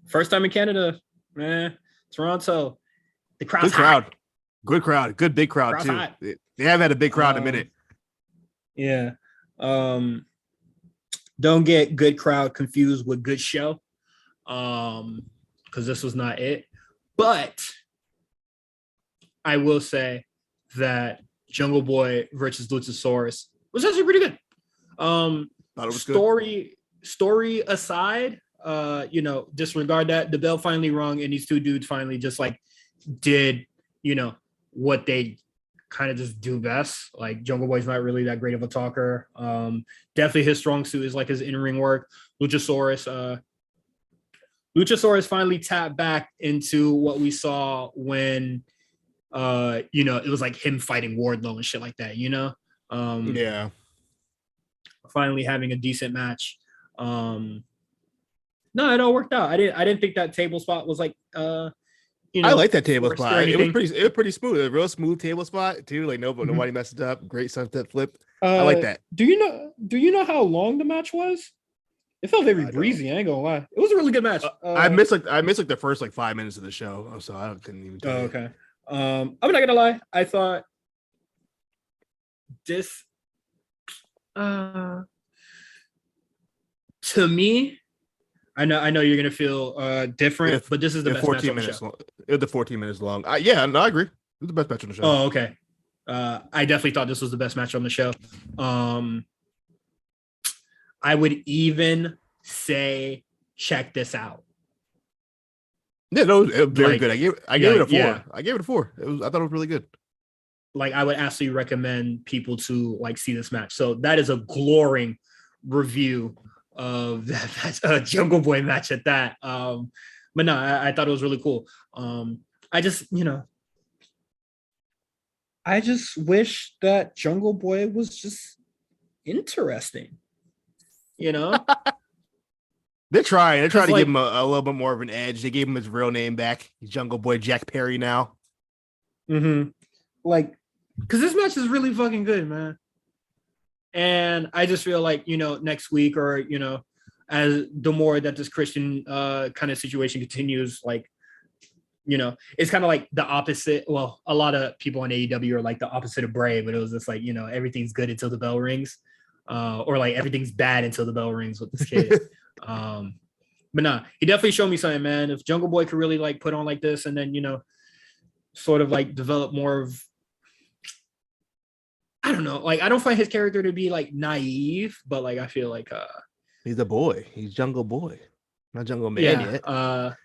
First time in Canada, Toronto. The crowd's hot. Good crowd, good big crowd too. Hot. They have had a big crowd in a minute. Yeah. Don't get good crowd confused with good show. Because this was not it. But I will say that Jungle Boy versus Luchasaurus was actually pretty good. Thought it was good. Story aside, disregard that. The bell finally rung, and these two dudes finally just like did, what they kind of just do best. Like Jungle Boy's not really that great of a talker. Definitely his strong suit is like his in-ring work. Luchasaurus finally tapped back into what we saw when it was like him fighting Wardlow and shit like that, yeah. Finally having a decent match. No, it all worked out. I didn't think that table spot was like I like that table spot. It was pretty smooth. A real smooth table spot too. Like nobody messed up. Great sunset flip. I like that. Do you know how long the match was? It felt very breezy. I ain't gonna lie. It was a really good match. I missed the first 5 minutes of the show, so I couldn't even tell you. Okay. I'm not gonna lie. I thought this to me, I know you're gonna feel different, but this is the best 14 match on the show. It was the 14 minutes long. I agree. It was the best match on the show. Oh, okay. I definitely thought this was the best match on the show. I would even say check this out. Yeah, no, it was very good. I gave it a 4. Yeah. I thought it was really good. like I would absolutely recommend people to like see this match. So that is a glowing review of that Jungle Boy match at that. But no, I thought it was really cool. I just, I just wish that Jungle Boy was just interesting. They're trying to give him a little bit more of an edge. They gave him his real name back. He's Jungle Boy Jack Perry now. Like, because this match is really fucking good, man. And I just feel like, next week or, as the more that this Christian kind of situation continues, like, it's kind of like the opposite. Well, a lot of people on AEW are like the opposite of Bray, but it was just like, everything's good until the bell rings, or like everything's bad until the bell rings with this kid. But nah, he definitely showed me something, man. If Jungle Boy could really like put on like this and then, sort of like develop more of, I don't know, like I don't find his character to be like naive, but like I feel like he's a boy. He's Jungle Boy, not Jungle Man yet.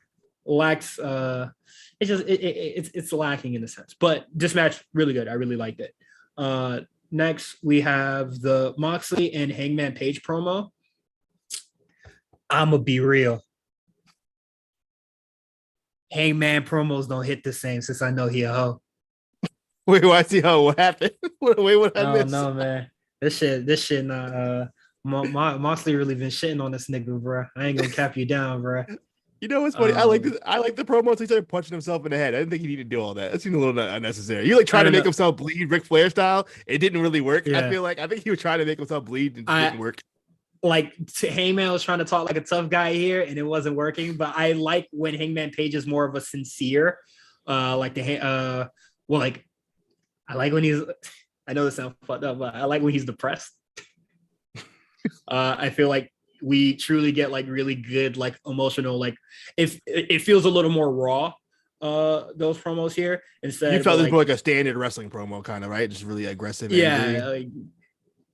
Lacks it's just it's lacking in a sense. But this match really good. I really liked it. Next we have the Moxley and Hangman Page promo. I'ma be real. Hangman promos don't hit the same since I know he a hoe. Wait, why is he hoe? What happened? Wait, what I missed? No, man. This shit not Moxley really been shitting on this nigga, bro. I ain't gonna cap you down, bro. You know what's funny? I like the promos. He started punching himself in the head. I didn't think he needed to do all that. That seemed a little unnecessary. You like trying to make himself bleed Ric Flair style. It didn't really work. Yeah. I think he was trying to make himself bleed and it didn't work. Like Hangman was trying to talk like a tough guy here and it wasn't working. But I like when Hangman Page is more of a sincere, I like when he's, I know this sounds fucked up, but I like when he's depressed. I feel like we truly get like really good, like emotional, like if it feels a little more raw, those promos here. Instead, you felt this more like a standard wrestling promo kind of, right? Just really aggressive. Yeah.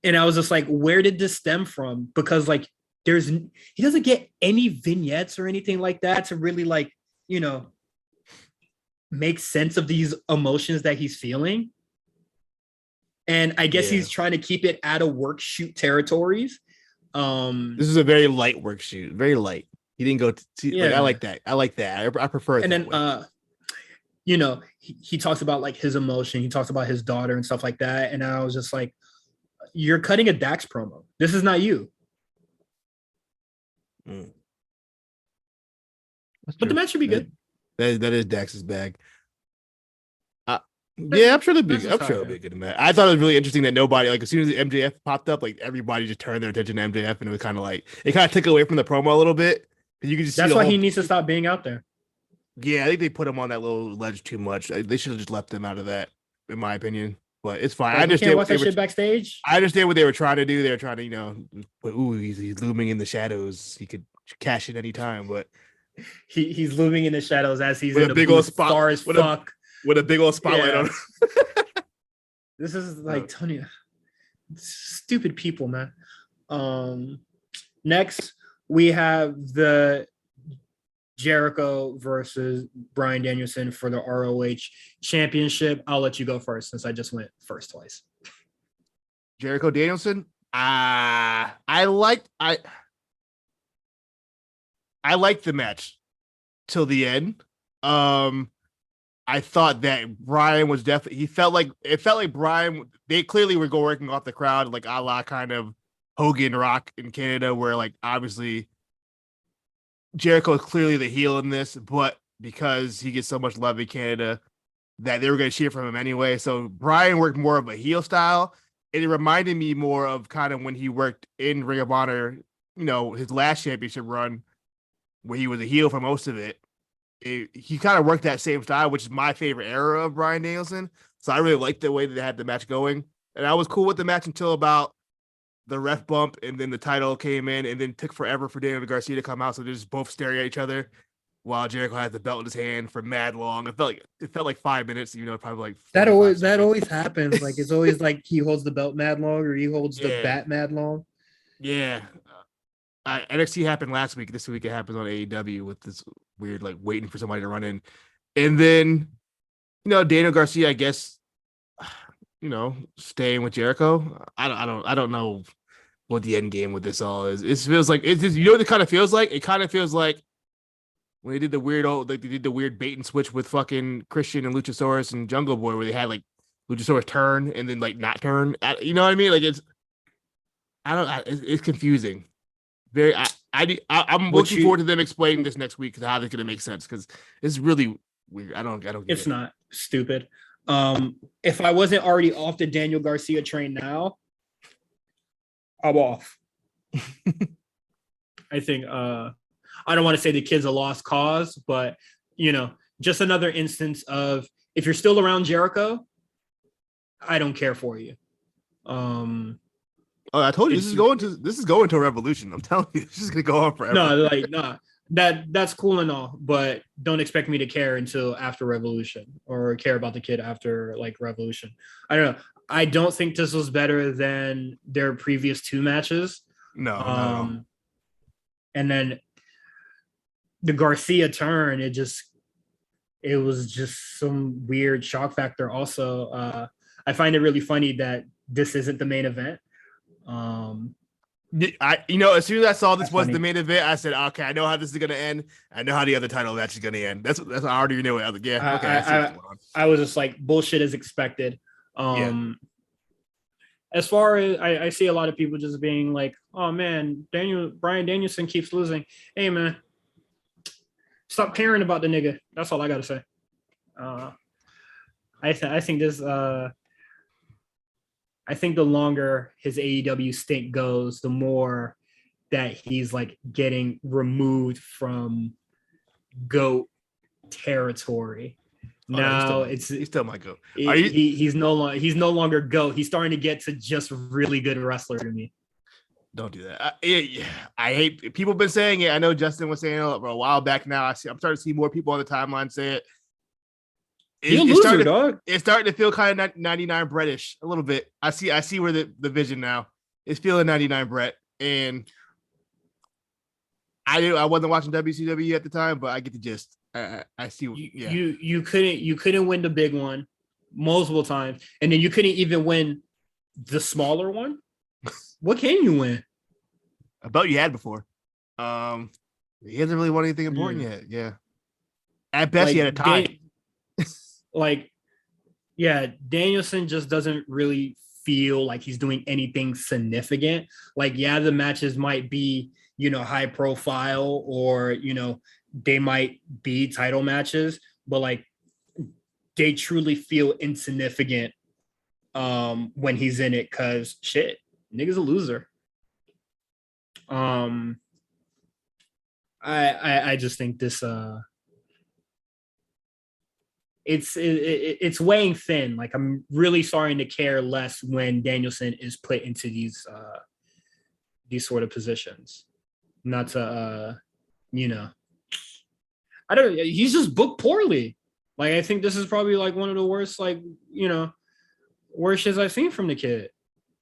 And I was just like, where did this stem from? Because like he doesn't get any vignettes or anything like that to really like, make sense of these emotions that he's feeling. And I guess he's trying to keep it out of work shoot territories. This is a very light work shoot, very light. He didn't go to I like that. I prefer it. And then he talks about like his emotion. He talks about his daughter and stuff like that. And I was just like, you're cutting a Dax promo. This is not you. But the match should be good. That is Dax's bag. Yeah, I'm sure it'll be a good match. I thought it was really interesting that nobody, like as soon as the MJF popped up, like everybody just turned their attention to MJF, and it was kind of like it kind of took away from the promo a little bit. You could just that's why he needs to stop being out there. Yeah, I think they put him on that little ledge too much. They should have just left him out of that, in my opinion. But it's fine. I understand. Can't watch that shit backstage. I understand what they were trying to do. They were trying to, he's looming in the shadows. He could cash it any time, but he's looming in the shadows as he's with in a big old spot, far as fuck. With a big old spotlight on him. This is like Tony. Stupid people, man. Next, we have the Jericho versus Bryan Danielson for the ROH championship. I'll let you go first since I just went first twice. Jericho Danielson. I liked the match till the end. I thought that Bryan was definitely, it felt like Bryan, they clearly were working off the crowd, like a la kind of Hogan Rock in Canada, where like obviously Jericho is clearly the heel in this, but because he gets so much love in Canada that they were going to cheer for him anyway. So Bryan worked more of a heel style. And it reminded me more of kind of when he worked in Ring of Honor, his last championship run where he was a heel for most of it. He kind of worked that same style, which is my favorite era of Bryan Danielson. So I really liked the way that they had the match going. And I was cool with the match until about the ref bump, and then the title came in, and then took forever for Daniel Garcia to come out. So they're just both staring at each other while Jericho had the belt in his hand for mad long. It felt like 5 minutes, probably like that always happens. Like it's always like he holds the belt mad long or he holds the bat mad long. Yeah. NXT happened last week. This week it happens on AEW with this weird, like waiting for somebody to run in. And then, Daniel Garcia, I guess staying with Jericho. I don't know what the end game with this all is. It feels like it's just, what it kind of feels like. It kind of feels like when they did the weird bait and switch with fucking Christian and Luchasaurus and Jungle Boy, where they had like Luchasaurus turn and then like not turn. You know what I mean? Like it's confusing. I'm looking forward to them explaining this next week how they're going to make sense, because it's really weird. I don't get it's not stupid. If I wasn't already off the Daniel Garcia train now, I'm off. I think I don't want to say the kid's a lost cause, but just another instance of, if you're still around Jericho, I don't care for you. I told you this is going to a Revolution. I'm telling you, it's just gonna go on forever. No, that's cool and all, but don't expect me to care until after Revolution, or care about the kid after like Revolution. I don't know. I don't think this was better than their previous 2 matches. No. And then the Garcia turn, it was just some weird shock factor. Also, I find it really funny that this isn't the main event. As soon as I saw this was the main event, I said, okay, I know how this is gonna end. I know how the other title match is gonna end. That's I already knew it. I was like, yeah, okay. I was just like, bullshit as expected. As far as I see a lot of people just being like, oh man, Bryan Danielson keeps losing. Hey man, stop caring about the nigga. That's all I gotta say. I think this. I think the longer his AEW stint goes, the more that he's like getting removed from GOAT territory. Now he's still my GOAT. He's no longer GOAT. He's starting to get to just really good wrestler to me. Don't do that. I hate people have been saying it. I know Justin was saying it for a while back now. I'm starting to see more people on the timeline say it. It's starting to feel kind of 99 Brettish a little bit. I see where the vision now. It's feeling 99 Brett, and I wasn't watching WCW at the time, but I get the gist. I see. Yeah. You couldn't win the big one multiple times, and then you couldn't even win the smaller one. What can you win? A belt you had before. He hasn't really won anything important yet. Yeah. At best, he had a tie. Danielson just doesn't really feel like he's doing anything significant. The matches might be, high profile, or, they might be title matches, but they truly feel insignificant when he's in it, because shit, nigga's a loser. I just think this it's weighing thin. I'm really starting to care less when Danielson is put into these sort of positions. Not to I don't. He's just booked poorly. I think this is probably one of the worst worst shits I've seen from the kid.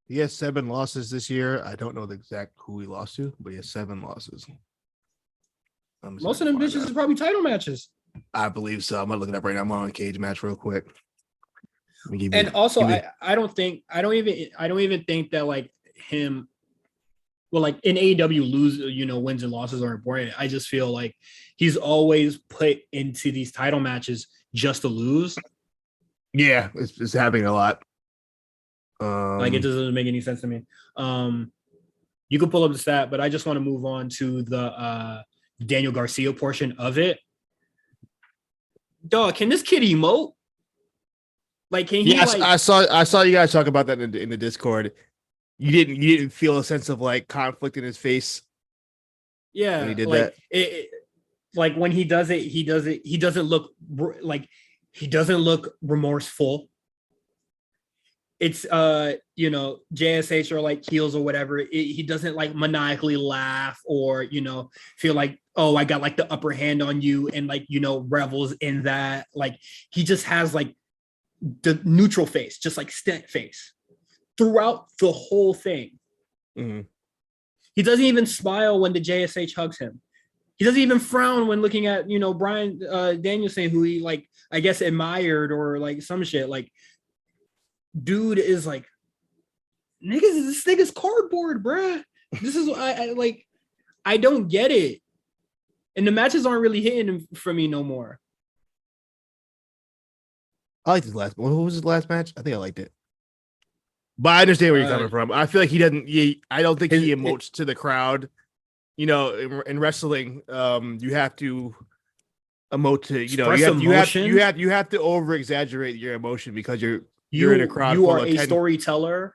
He has 7 losses this year. I don't know the exact who he lost to, but he has 7 losses. Most of them bitches is probably title matches. I believe so. I'm gonna look it up right now. I'm on Cage Match real quick. I don't even think that him. Well, in AEW, wins and losses are important. I just feel like he's always put into these title matches just to lose. Yeah, it's happening a lot. It doesn't make any sense to me. You can pull up the stat, but I just want to move on to the Daniel Garcia portion of it. Dog, can this kid emote? Can he? Yes, I saw you guys talk about that in the Discord. You didn't feel a sense of conflict in his face. Yeah, when he did that. When he does it, he doesn't look remorseful. It's JSH or heels or whatever. He doesn't maniacally laugh or feel like, oh, I got the upper hand on you and revels in that. He just has the neutral face, just stent face throughout the whole thing. Mm-hmm. He doesn't even smile when the JSH hugs him. He doesn't even frown when looking at Bryan Danielson, who he I guess admired or some shit. dude is like, this nigga's cardboard, bruh. This is I like. I don't get it, and the matches aren't really hitting for me no more. I liked his last. What was his last match? I think I liked it. But I understand where you're coming from. I feel like he doesn't. I don't think he emotes to the crowd. You know, in wrestling, you have to emote to. You know, you have to over exaggerate your emotion because you're in a crowd. You are a storyteller.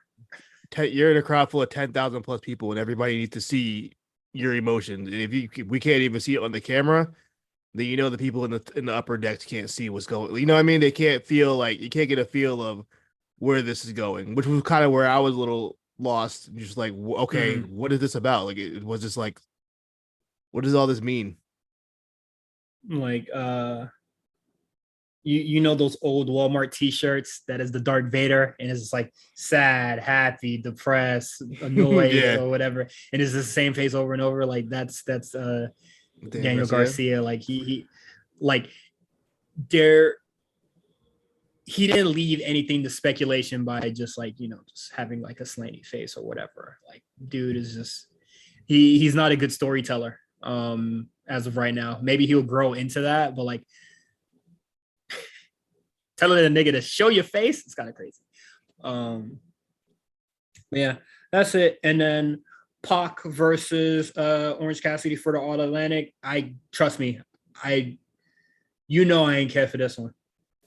You're in a crowd full of 10,000 plus people, and everybody needs to see your emotions. And if we can't even see it on the camera, then you know the people in the upper decks can't see what's going. You know what I mean? They can't feel like you can't get a feel of where this is going, which was kind of where I was a little lost. Just like, okay, what is this about? Like, it was just like, what does all this mean? Like, you know those old Walmart T-shirts that is the Darth Vader, and it's like sad, happy, depressed, annoyed, or whatever, and it's the same face over and over. Like that's Daniel Garcia. Like he didn't leave anything to speculation by just like, you know, just having like a slanty face or whatever. Like, dude is just he's not a good storyteller as of right now. Maybe he'll grow into that, but like telling a nigga to show your face, it's kind of crazy. Yeah, that's it. And then Pac versus Orange Cassidy for the All Atlantic. Trust me, I ain't care for this one.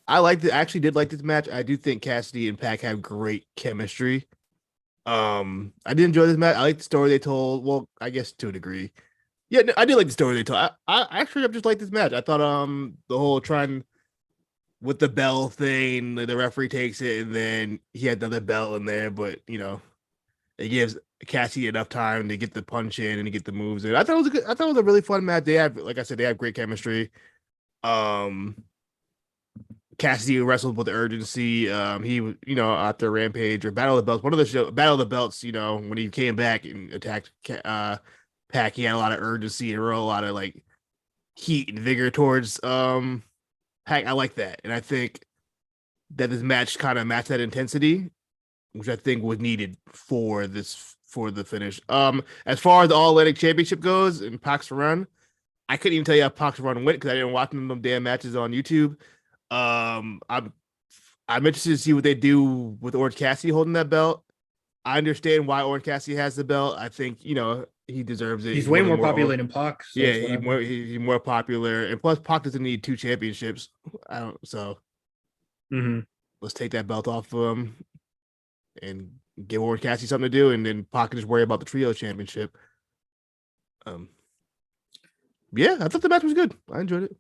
I actually did like this match. I do think Cassidy and Pac have great chemistry. I did enjoy this match. I like the story they told. Well, I guess to a degree. Yeah, I did like the story they told. I just liked this match. I thought the whole trying with the bell thing, the referee takes it, and then he had another bell in there, but you know, it gives Cassidy enough time to get the punch in and to get the moves in. I thought it was a really fun match. They have, like I said, they have great chemistry. Cassidy wrestled with urgency. He was, you know, after Rampage or Battle of the Belts, one of the show Battle of the Belts, you know, when he came back and attacked Pac, he had a lot of urgency and a lot of like heat and vigor towards Pac. I like that, and I think that this match kind of matched that intensity, which I think was needed for the finish. As far as the All Atlantic Championship goes and Pac's run, I couldn't even tell you how Pac's run went because I didn't watch them damn matches on YouTube. I'm interested to see what they do with Orange Cassidy holding that belt. I understand why Orange Cassidy has the belt. I think, you know, he deserves it. He's way more popular than Pac. So yeah, he's more popular, and plus Pac doesn't need 2 championships. Let's take that belt off of him and give Orange Cassidy something to do, and then Pac can just worry about the trio championship. Yeah, I thought the match was good. I enjoyed it.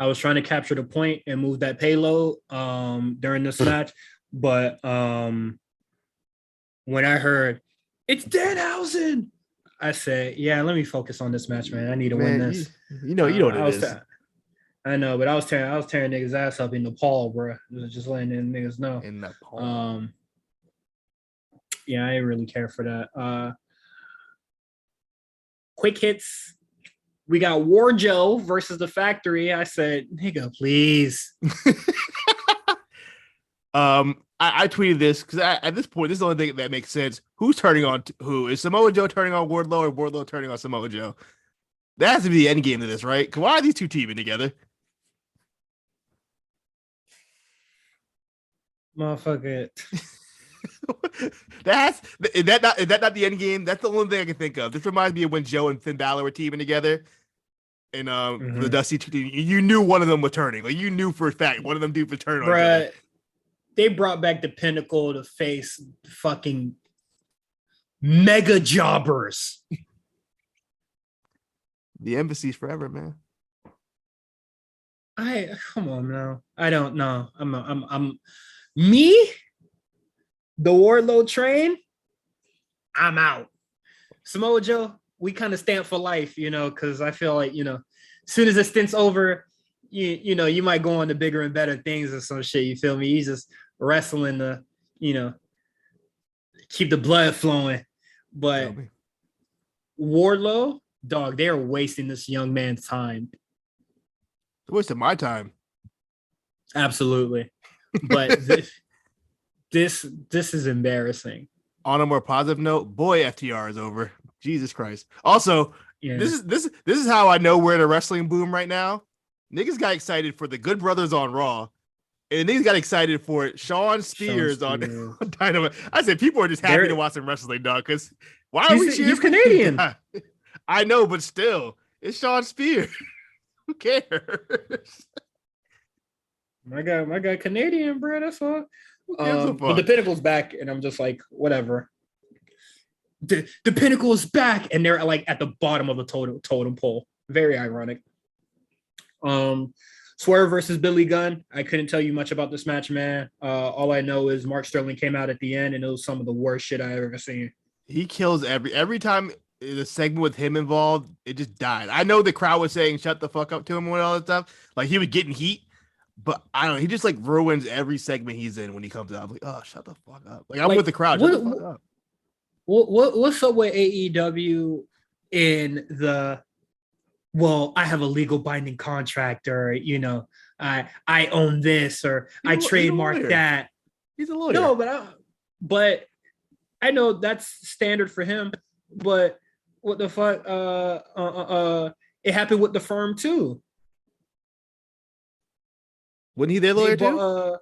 I was trying to capture the point and move that payload during this match, but when I heard it's Danhausen, I said, "Yeah, let me focus on this match, man. I need to win this." You know what it is. I know, but I was tearing niggas' ass up in Nepal, bro. Just letting them niggas know. In Nepal. Yeah, I didn't really care for that. Quick hits. We got Warjo versus the Factory. I said, nigga, please. I tweeted this because at this point, this is the only thing that makes sense. Who's turning on who? Is Samoa Joe turning on Wardlow or Wardlow turning on Samoa Joe? That has to be the end game to this, right? Why are these two teaming together? Motherfucker. Is that not the end game? That's the only thing I can think of. This reminds me of when Joe and Finn Balor were teaming together. And the Dusty, you knew one of them was turning. Like, you knew for a fact one of them dudes was turning. Bruh, they brought back the Pinnacle to face fucking mega jobbers. The embassy's forever, man. Come on now. I don't know. I'm me, the Wardlow train. I'm out. Samoa Joe, we kind of stand for life, you know, because I feel like, you know, as soon as the stint's over, you know, you might go on to bigger and better things or some shit. You feel me? He's just wrestling to, you know, keep the blood flowing. But Wardlow, dog, they are wasting this young man's time. It's wasting my time. Absolutely. But This is embarrassing. On a more positive note, boy, FTR is over. Jesus Christ. Also, this is how I know we're in a wrestling boom right now. Niggas got excited for the Good Brothers on Raw, and niggas got excited for Sean Spears on Dynamite. I said people are just happy to watch some wrestling, dog. Because why are we cheering? He's Canadian. I know, but still, it's Sean Spears. Who cares? My guy, Canadian, bro. That's all. But the Pinnacle's back, and I'm just like, whatever. The Pinnacle is back, and they're like at the bottom of the totem pole. Very ironic. Swerve versus Billy Gunn. I couldn't tell you much about this match, man. All I know is Mark Sterling came out at the end, and it was some of the worst shit I've ever seen. He kills every time the segment with him involved. It just died. I know the crowd was saying "shut the fuck up" to him and all that stuff. Like he was getting heat. But I don't know. He just like ruins every segment he's in when he comes out. I'm like, oh, shut the fuck up. Like I'm with the crowd. Shut the fuck up. What's up with AEW in the? Well, I have a legal binding contract, or I own this, or I trademark that. He's a lawyer. No, but I know that's standard for him. But what the fuck? It happened with the firm too. Wasn't he their lawyer too? I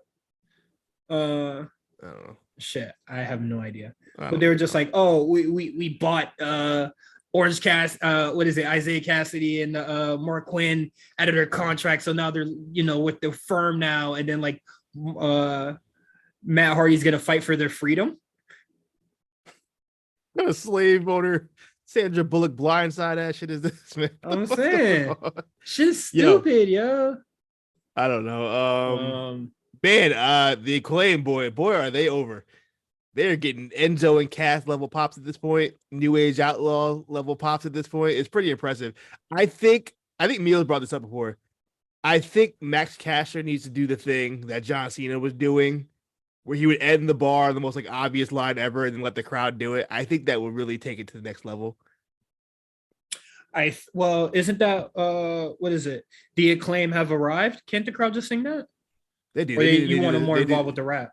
don't know. Shit, I have no idea. But they were just like, oh, we bought Orange Cass, Isaiah Cassidy and Mark Quinn out of their contract, so now they're with the firm now, and then like Matt Hardy's gonna fight for their freedom. What a slave owner, Sandra Bullock blindside ass shit is this, man? I'm saying shit's stupid, yo. I don't know. Man, the Acclaim boy, are they over? They're getting Enzo and Cass level pops at this point. New Age Outlaw level pops at this point. It's pretty impressive. I think Mila brought this up before. I think Max Caster needs to do the thing that John Cena was doing, where he would end the bar on the most like obvious line ever and then let the crowd do it. I think that would really take it to the next level. Isn't that what is it? The Acclaim have arrived? Can't the crowd just sing that? They do. Or you want them more involved with the rap?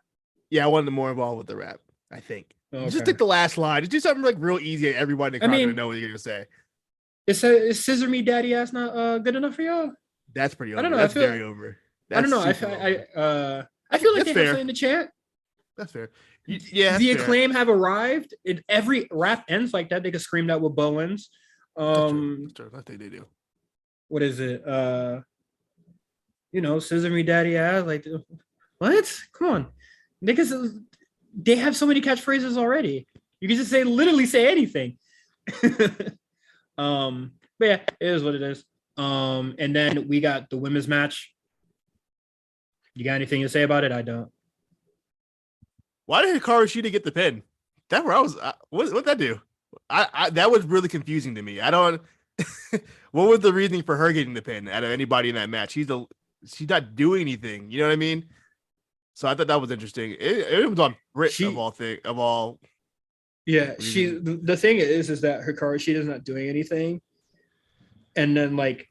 Yeah, I wanted them more involved with the rap. I think. Okay. Just take the last line. Just do something like real easy. And everybody in the crowd to know what you're gonna say. Is Scissor Me Daddy Ass not good enough for y'all? That's pretty over. I don't know. That's very over. I don't know. I feel like they have something to chant. That's fair. Yeah. The Acclaim have arrived. Every rap ends like that. They could scream that with Bowens. That's true. I think they do. What is it? Scissor Me Daddy Ass. Like, what? Come on, niggas. They have so many catchphrases already. You can just literally say anything. But yeah, it is what it is. And then we got the women's match. You got anything to say about it? I don't. Why did Hikaru Shida get the pin? That where I was. What'd that do? I that was really confusing to me. I don't. What was the reasoning for her getting the pin out of anybody in that match? She's not doing anything. You know what I mean? So I thought that was interesting. It was on Britt of all. Yeah, the thing is that Hikaru Shida's not doing anything, and then like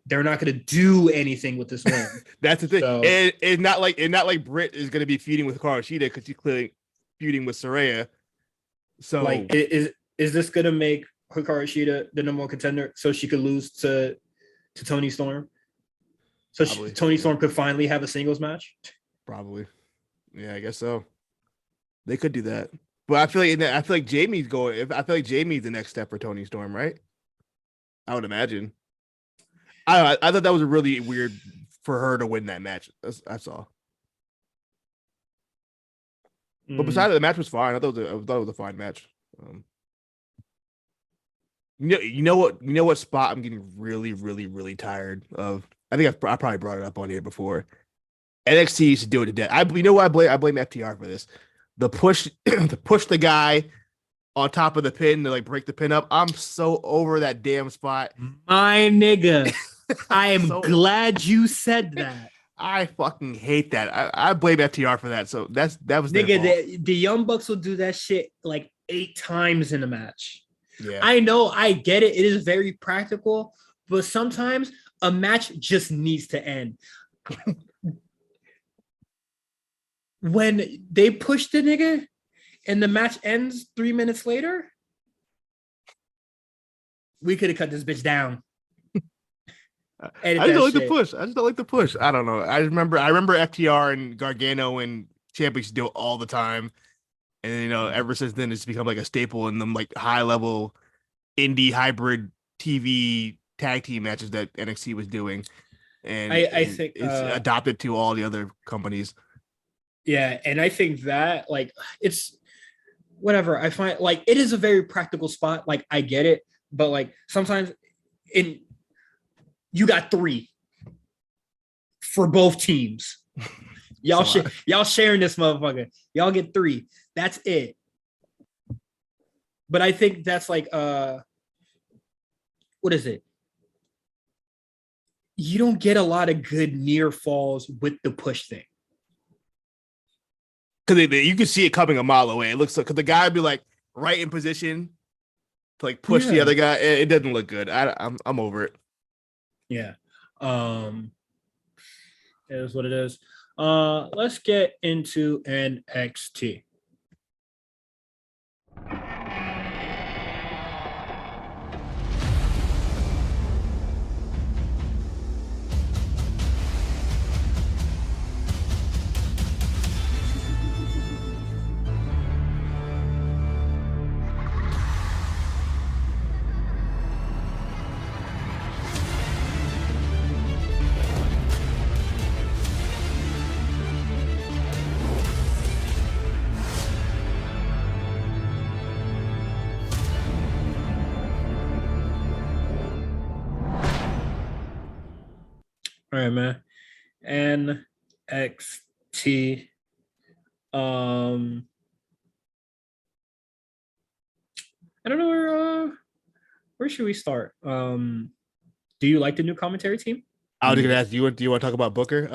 they're not going to do anything with this win. That's the thing. So, it's not like Britt is going to be feuding with Hikaru Shida because she's clearly feuding with Saraya. So like, is this going to make Hikaru Shida the number one contender so she could lose to Toni Storm? So Toni Storm could finally have a singles match. Probably, yeah, I guess so. They could do that, but I feel like Jamie's going. I feel like Jamie's the next step for Toni Storm, right? I would imagine. I thought that was really weird for her to win that match. That's all. But besides that, the match was fine. I thought it was a fine match. You know what spot I'm getting really, really, really tired of. I think I probably brought it up on here before. NXT used to do it to death. You know what I blame FTR for this. The push to push the guy on top of the pin to like break the pin up. I'm so over that damn spot. My nigga. I am glad you said that. I fucking hate that. I blame FTR for that. So that was nigga. The Young Bucks will do that shit like 8 times in a match. Yeah, I know. I get it. It is very practical, but sometimes a match just needs to end. when they push the nigga and the match ends 3 minutes later, we could have cut this bitch down. I just don't like the push. I just don't like the push. I don't know. I remember FTR and Gargano and Ciampa used to do it all the time. And, you know, ever since then, it's become like a staple in them like high-level indie hybrid TV tag team matches that NXT was doing. And I think it's adopted to all the other companies. Yeah, and I think that, like, it's whatever. I find, like, it is a very practical spot. Like, I get it. But, like, sometimes you got 3 for both teams. Y'all sharing this motherfucker. Y'all get 3. That's it. But I think that's like what is it? You don't get a lot of good near falls with the push thing. Because you can see it coming a mile away. It looks like, because the guy would be like right in position to like push the other guy. It doesn't look good. I'm over it. Yeah. It is what it is. Let's get into NXT. All right, man. NXT. I don't know where should we start? Do you like the new commentary team? I was gonna ask you, do you want to talk about Booker?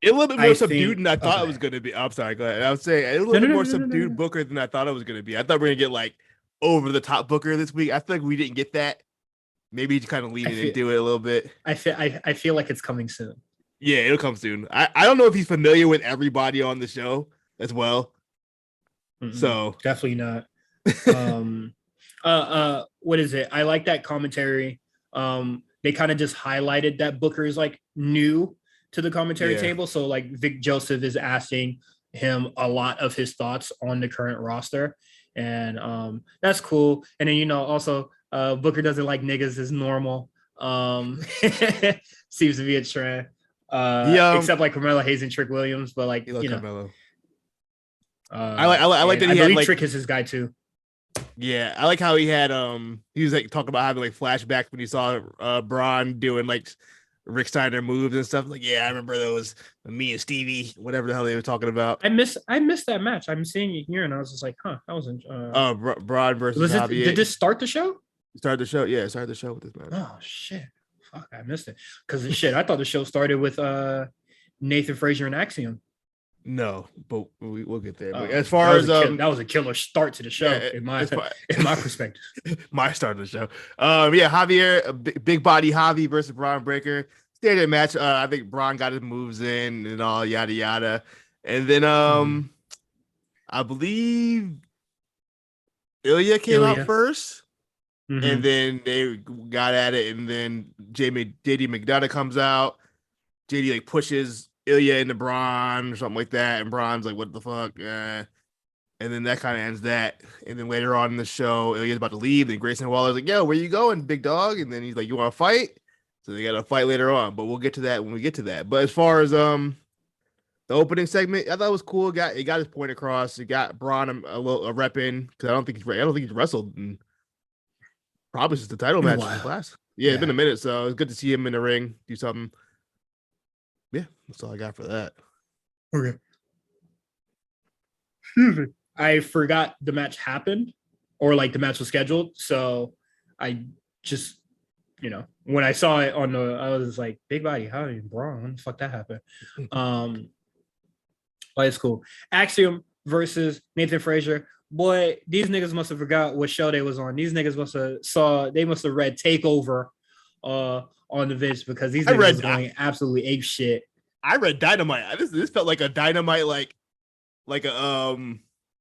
It a little bit more subdued than I thought it was gonna be. I'm sorry, go ahead. I was saying a little bit more subdued Booker than I thought it was gonna be. I thought we were gonna get like over the top Booker this week. I feel like we didn't get that. Maybe he's kind of leaning into it a little bit. I feel like it's coming soon. Yeah, it'll come soon. I don't know if he's familiar with everybody on the show as well. So definitely not. What is it? I like that commentary. They kind of just highlighted that Booker is like new to the commentary table. So like Vic Joseph is asking him a lot of his thoughts on the current roster. And that's cool. And then, you know, also Booker doesn't like niggas is normal. Seems to be a trend. Except like Carmelo Hayes and Trick Williams, but like, you know. Carmelo. I like that he had like Trick is his guy too. Yeah, I like how he had he was like talking about having like flashbacks when he saw Braun doing like Rick Steiner moves and stuff. Like, yeah, I remember those, me and Stevie, whatever the hell they were talking about. I missed that match. I'm seeing it here and I was just like, huh, that wasn't Braun versus Javier. Did this start the show? Started the show, yeah, started the show with this match. Oh shit. Fuck, I missed it. Because I thought the show started with Nathan Frazier and Axiom. No, but we'll get there. But as far as that was a killer start to the show, in my perspective. My start of the show. Javier, big body Javi versus Braun Breaker. Standard match. I think Braun got his moves in and all yada yada. And then I believe Ilya came out first. Mm-hmm. And then they got at it, and then JD McDonough comes out. JD like pushes Ilya into Braun or something like that, and Braun's like, "What the fuck?" And then that kind of ends that. And then later on in the show, Ilya's about to leave, and Grayson Waller's like, "Yo, where you going, big dog?" And then he's like, "You want to fight?" So they got to fight later on, but we'll get to that when we get to that. But as far as the opening segment, I thought it was cool. It got his point across. It got Braun a rep in because I don't think he's wrestled in probably since the title match in class. Yeah, it's been a minute, so it's good to see him in the ring do something. Yeah, that's all I got for that. Okay. Excuse me. I forgot the match happened, or like the match was scheduled. So I just, you know, when I saw it I was like, big body, how you Braun? When the fuck that happened? But it's cool. Axiom versus Nathan Frazier. Boy, these niggas must have forgot what show they was on. These niggas must have read Takeover on the Viz, because these niggas was going absolutely ape shit. I read Dynamite. This felt like a Dynamite, like a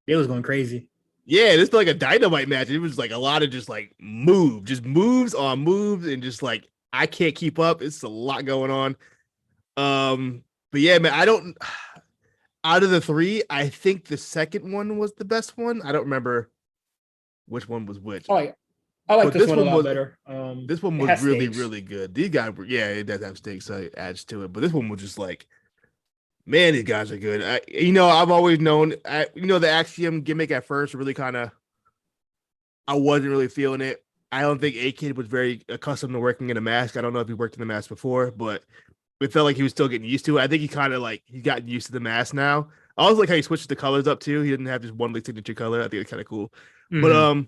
It was going crazy. Yeah, this felt like a Dynamite match. It was like a lot of just like moves on moves, and just like I can't keep up. It's a lot going on. But yeah, man, I don't. Out of the three, I think the second one was the best one. I don't remember which one was which. I like this one a lot better. This one was really, really good. These guys were, yeah, it does have stakes, so it adds to it. But this one was just like, man, these guys are good. I've always known, the Axiom gimmick at first really kind of, I wasn't really feeling it. I don't think A-Kid was very accustomed to working in a mask. I don't know if he worked in the mask before, but it felt like he was still getting used to it. I think he kind of like, he's gotten used to the mask now. I also like how he switched the colors up too. He didn't have just one like signature color. I think it's kind of cool. Mm-hmm. But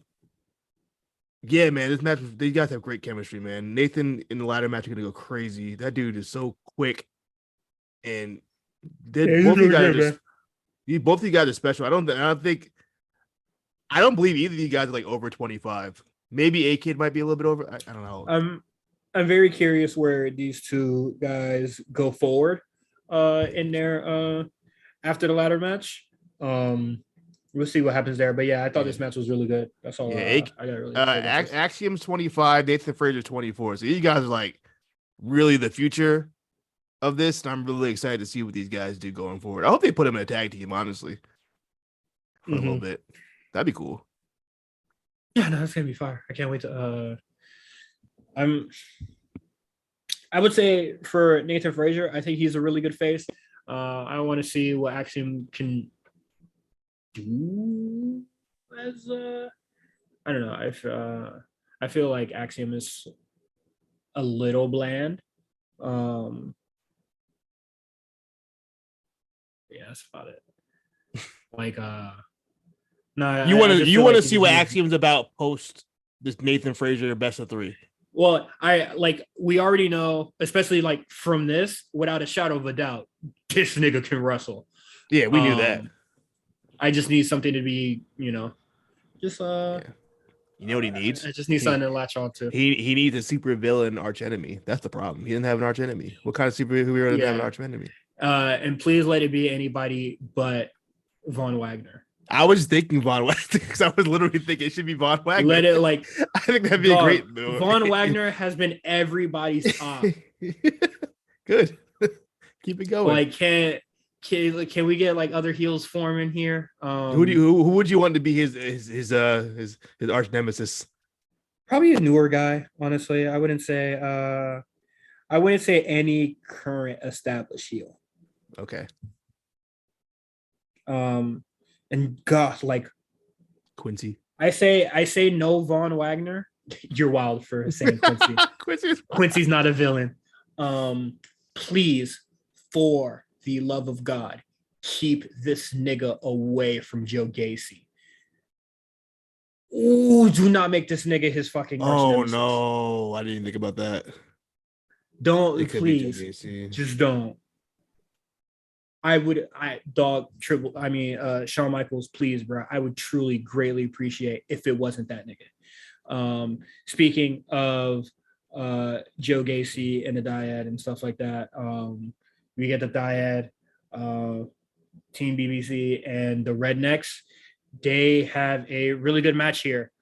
yeah, man, this match, these guys have great chemistry, man. Nathan in the ladder match are gonna go crazy. That dude is so quick, and both of you guys are special. I don't believe either of you guys are like over 25. Maybe A-Kid might be a little bit over. I don't know. I'm very curious where these two guys go forward in their after the ladder match. We'll see what happens there. But yeah, I thought this match was really good. That's all. I got really Axiom's 25, Nathan Fraser's 24. So you guys are like really the future of this, and I'm really excited to see what these guys do going forward. I hope they put them in a tag team, honestly, for a little bit. That'd be cool. Yeah, no, that's gonna be fire. I can't wait to. I would say for Nathan Fraser, I think he's a really good face. I want to see what Axiom can do as I don't know. I feel like Axiom is a little bland. Yeah, that's about it. Like no, you want to see what Axiom's about post this Nathan Fraser best of 3. Well, we already know, especially like from this, without a shadow of a doubt, this nigga can wrestle. Yeah, we knew that. I just need something to be, just yeah. You know what he needs? I just need something to latch on to. He needs a super villain arch enemy. That's the problem. He didn't have an arch enemy. What kind of superhero didn't have an arch enemy? And please let it be anybody but Von Wagner. I was thinking Von Wagner because I was literally thinking it should be Von Wagner. Let it like. I think that'd be a great move. Von Wagner has been everybody's top. Good. Keep it going. Like, can we get like other heels forming here? Who would you want to be his arch nemesis? Probably a newer guy. Honestly, I wouldn't say any current established heel. Okay. And God, like Quincy. I say no Von Wagner. You're wild for saying Quincy. Quincy's not a villain. Please, for the love of God, keep this nigga away from Joe Gacy. Ooh, do not make this nigga his fucking arch nemesis. No, I didn't think about that. Don't, please, just don't. Shawn Michaels, please, bro. I would truly greatly appreciate if it wasn't that nigga. Speaking of Joe Gacy and the dyad and stuff like that, we get the dyad, Team BBC and the Rednecks. They have a really good match here.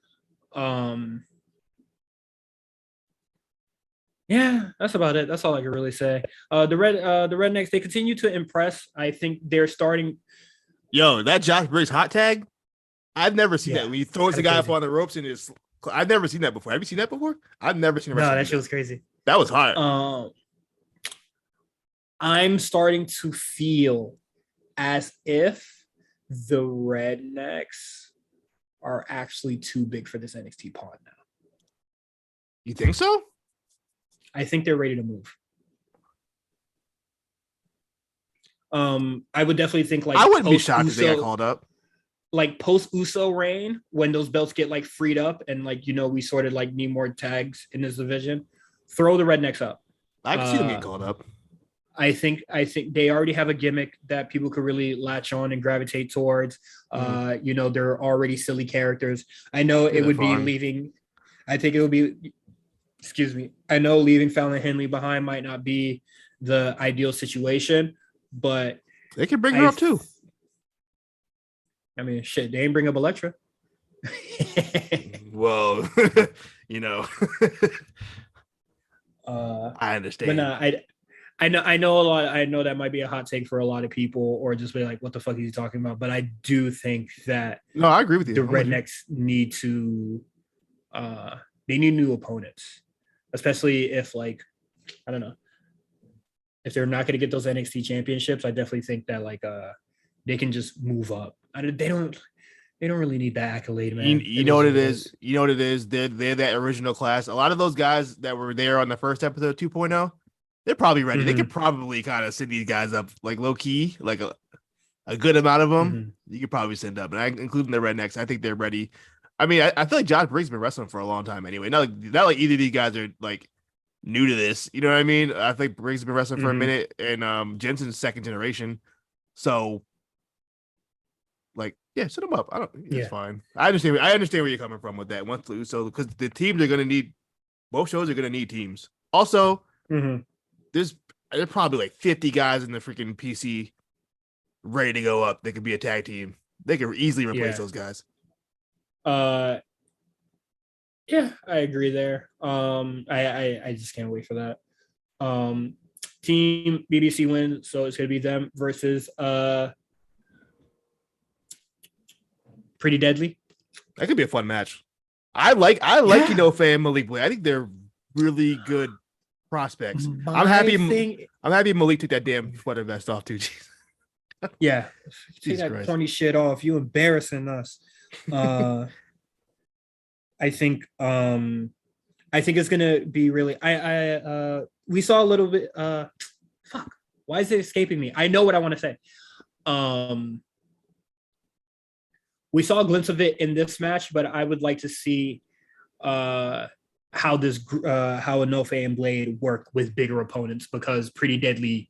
Yeah, that's about it. That's all I can really say. The Rednecks, they continue to impress. I think they're starting. Yo, that Josh Briggs hot tag, I've never seen that. When he throws the guy up on the ropes and I've never seen that before. Have you seen that before? I've never seen. No, that shit was crazy. That was hot. I'm starting to feel as if the Rednecks are actually too big for this NXT pod now. You think so? I think they're ready to move. I would definitely think like I wouldn't be shocked if they got called up. Like post Uso reign, when those belts get like freed up and like we sort of like need more tags in this division, throw the Rednecks up. I can see them getting called up. I think they already have a gimmick that people could really latch on and gravitate towards. They're already silly characters. I know it would be leaving. I think it would be. Excuse me. I know leaving Fallon Henley behind might not be the ideal situation, but they can bring her up too. I mean, shit, they ain't bring up Elektra. Well, you know, I understand. But I know a lot. I know that might be a hot take for a lot of people, or just be like, "What the fuck are you talking about?" But I do think that no, I agree with you. The Rednecks need to, they need new opponents, especially if like, I don't know, if they're not going to get those NXT championships. I definitely think that like, they can just move up. They don't really need that accolade, man. You know what it is. You know what it is. They're that original class. A lot of those guys that were there on the first episode 2.0. They're probably ready. Mm-hmm. They could probably kind of send these guys up like low key, like a good amount of them. Mm-hmm. You could probably send up, and including the Rednecks. I think they're ready. I mean, I feel like Josh Briggs has been wrestling for a long time anyway. Not like either of these guys are like new to this. You know what I mean? I think Briggs has been wrestling for a minute, and Jensen's second generation. So, like, yeah, set them up. It's fine. I understand where you're coming from with that. So because the teams are gonna need, both shows are gonna need teams. Also. Mm-hmm. There's probably like 50 guys in the freaking PC ready to go up. They could be a tag team. They could easily replace those guys. Yeah, I agree there. I just can't wait for that. Team BBC wins, so it's gonna be them versus Pretty Deadly. That could be a fun match. I like Inoue and Malik Blade. I think they're really good prospects. I'm happy Malik took that damn sweater vest off too. Yeah, take that corny shit off. You embarrassing us. I think it's gonna be really. We saw a little bit. Fuck. Why is it escaping me? I know what I want to say. We saw a glimpse of it in this match, but I would like to see how Inoue and Blade work with bigger opponents, because Pretty Deadly,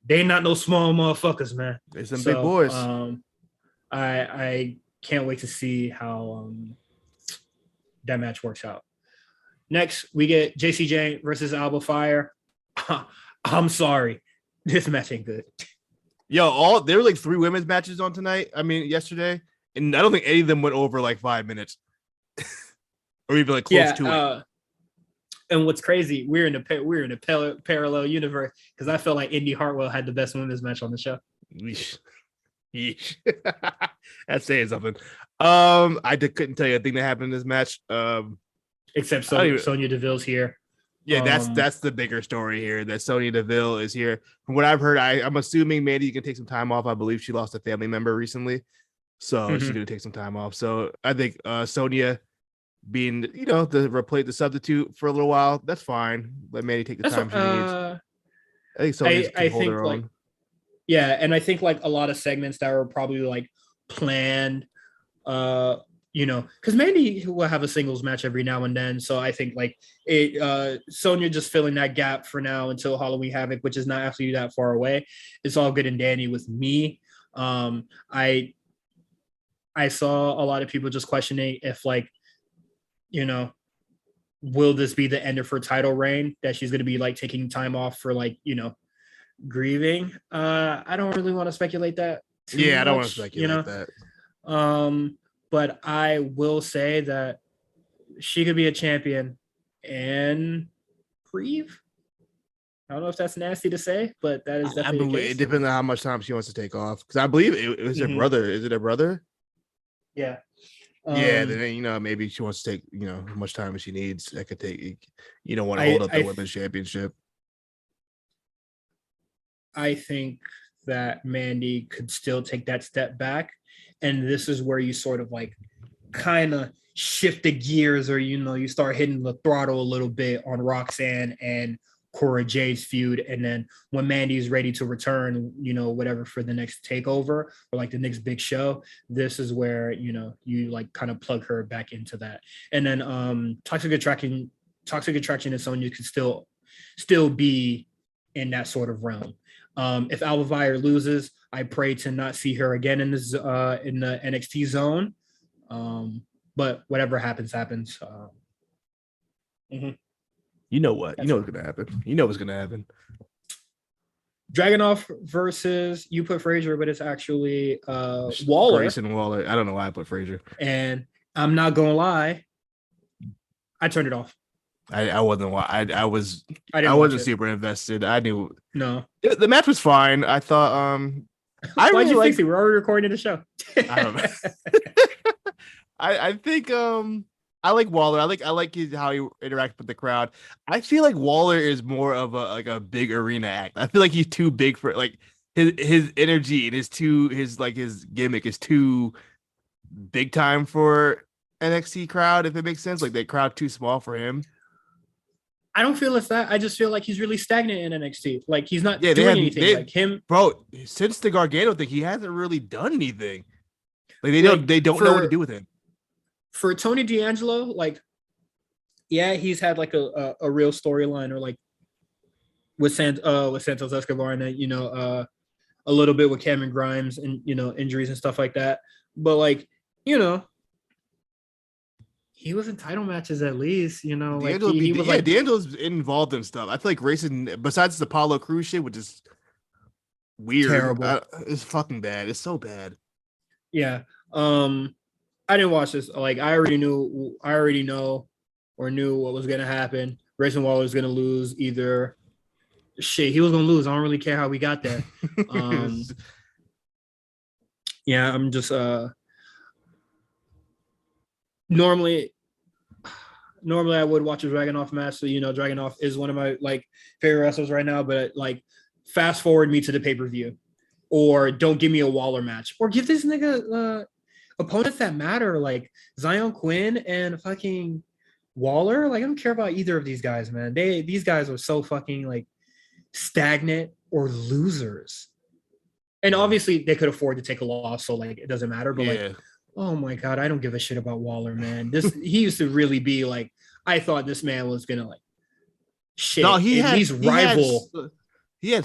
they not no small motherfuckers, man. They're some big boys. I can't wait to see how that match works out. Next, we get JCJ versus Alba Fire. I'm sorry, this match ain't good. Yo, there were like 3 women's matches on tonight. I mean, yesterday, and I don't think any of them went over like 5 minutes. Or even like close to it. And what's crazy, we're in a parallel universe, because I feel like Indy Hartwell had the best women's match on the show. Yeesh. That's saying something. I couldn't tell you a thing that happened in this match. Except Sonya Deville's here. Yeah, that's the bigger story here. That Sonya Deville is here. From what I've heard, I'm assuming Mandy can take some time off. I believe she lost a family member recently, so she's gonna take some time off. So I think Sonya being, the substitute for a little while, that's fine. Let Mandy take the time she needs. I think Sonya can hold her own. Yeah, and I think like a lot of segments that were probably like planned, because Mandy will have a singles match every now and then. So I think like Sonya just filling that gap for now until Halloween Havoc, which is not actually that far away. It's all good and dandy with me. I saw a lot of people just questioning if like, will this be the end of her title reign, that she's going to be like taking time off for like, grieving. I don't really want to speculate that too much, I don't want to speculate that. But I will say that she could be a champion and grieve. I don't know if that's nasty to say, but that is definitely the case. It depends on how much time she wants to take off, because I believe it was her brother. Is it her brother? Yeah. Then maybe she wants to take as much time as she needs. That could take. You don't want to hold up the women's championship. I think that Mandy could still take that step back, and this is where you sort of like kind of shift the gears, or you start hitting the throttle a little bit on Roxanne and Cora Jade's feud, and then when Mandy's ready to return, whatever, for the next takeover or like the next big show, this is where you like kind of plug her back into that. And then Toxic Attraction and Sonya could still be in that sort of realm. If Alba Fire loses, I pray to not see her again in the NXT zone. But whatever happens. You know what? You know what's gonna happen. You know what's gonna happen. Dragunov versus you put Frazier, but it's actually Waller. Grayson Waller. I don't know why I put Frazier. And I'm not gonna lie, I turned it off. I wasn't. I wasn't super invested. I knew the match was fine. I thought. Why'd really you fix it? We're already recording the show. I don't know. I think I like Waller. I like how he interacts with the crowd. I feel like Waller is more of a big arena act. I feel like he's too big for like his energy and his gimmick is too big time for NXT crowd, if it makes sense. Like the crowd too small for him. I don't feel it's that. I just feel like he's really stagnant in NXT. Like he's not doing anything. Like him, bro. Since the Gargano thing, he hasn't really done anything. Like they don't know what to do with him. For Tony D'Angelo, like, yeah, he's had like a real storyline, or like with Santos Escobar, and then a little bit with Cameron Grimes and injuries and stuff like that. But like he was in title matches at least, D'Angelo, like he was like D'Angelo's involved in stuff. I feel like racing besides the Apollo Crews shit, which is weird. Terrible. It's fucking bad. It's so bad. Yeah. I didn't watch this. Like I already know or knew what was gonna happen. Grayson Waller was gonna lose either. Shit, he was gonna lose. I don't really care how we got there. Yeah, I'm just Normally I would watch a Dragunov match. So Dragunov is one of my like favorite wrestlers right now. But like, fast forward me to the pay-per-view, or don't give me a Waller match, or give this nigga opponents that matter, like Zion Quinn and fucking Waller. Like I don't care about either of these guys, man. These guys are so fucking like stagnant or losers. And obviously they could afford to take a loss, so like it doesn't matter. But like, oh my God, I don't give a shit about Waller, man. He used to really be like, I thought this man was gonna like shit. No, he had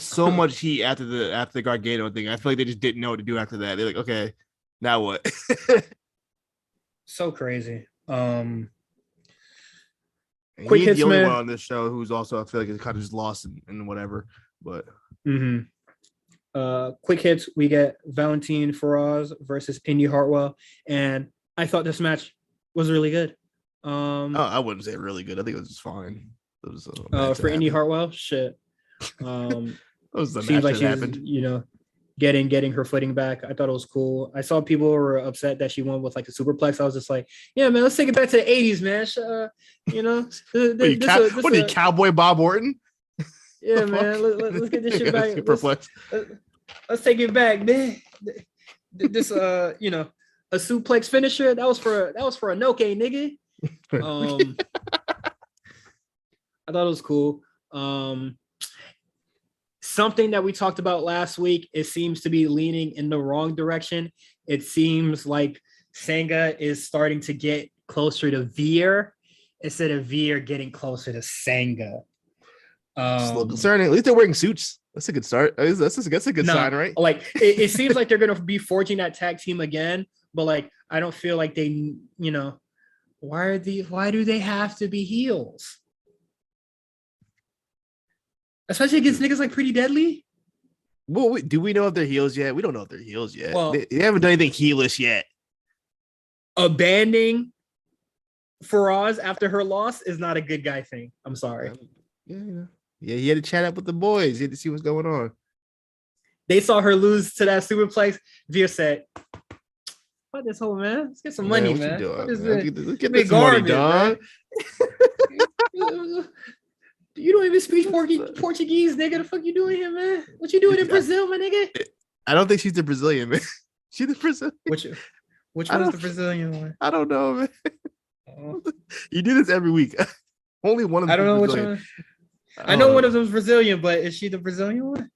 so much heat after the Gargano thing. I feel like they just didn't know what to do after that. They're like, okay, now what? So crazy. Quick hits, the only man. one on this show who's also, I feel like, is kind of just lost in whatever. But quick hits, we get Valentin Feroz versus Indy Hartwell, and I thought this match was really good. I wouldn't say really good. I think it was just fine. It was for Indy Hartwell, shit. That was the seems match like that happened. Getting her footing back. I thought it was cool. I saw people were upset that she won with like a superplex. I was just like, yeah, man, let's take it back to the 80s, man. What are you, Cowboy Bob Orton? Yeah, man. Let's get this shit back. Let's take it back, man. This a suplex finisher. That was for a no-K, nigga. I thought it was cool. Something that we talked about last week, it seems to be leaning in the wrong direction. It seems like Sangha is starting to get closer to Veer instead of Veer getting closer to Sangha. It's a little concerning. At least they're wearing suits. That's a good start. That's a good sign, right? Like it seems like they're gonna be forging that tag team again, but like I don't feel like they, why do they have to be heels? Especially against niggas like Pretty Deadly. Well, do we know if they're heels yet? We don't know if they're heels yet. Well, they haven't done anything heelish yet. Abandoning Feroz after her loss is not a good guy thing. I'm sorry. Yeah. He had to chat up with the boys. He had to see what's going on. They saw her lose to that superplex. Veer said, "Fuck this whole man. Let's get some money, man. Let's get this money, dog." You don't even speak Portuguese, nigga. The fuck you doing here, man? What you doing in Brazil, my nigga? I don't think she's the Brazilian, man. She's the Brazilian. Which one's the Brazilian one? I don't know, man. You do this every week. Only one of them. I don't know which one. I know one of them's Brazilian, but is she the Brazilian one?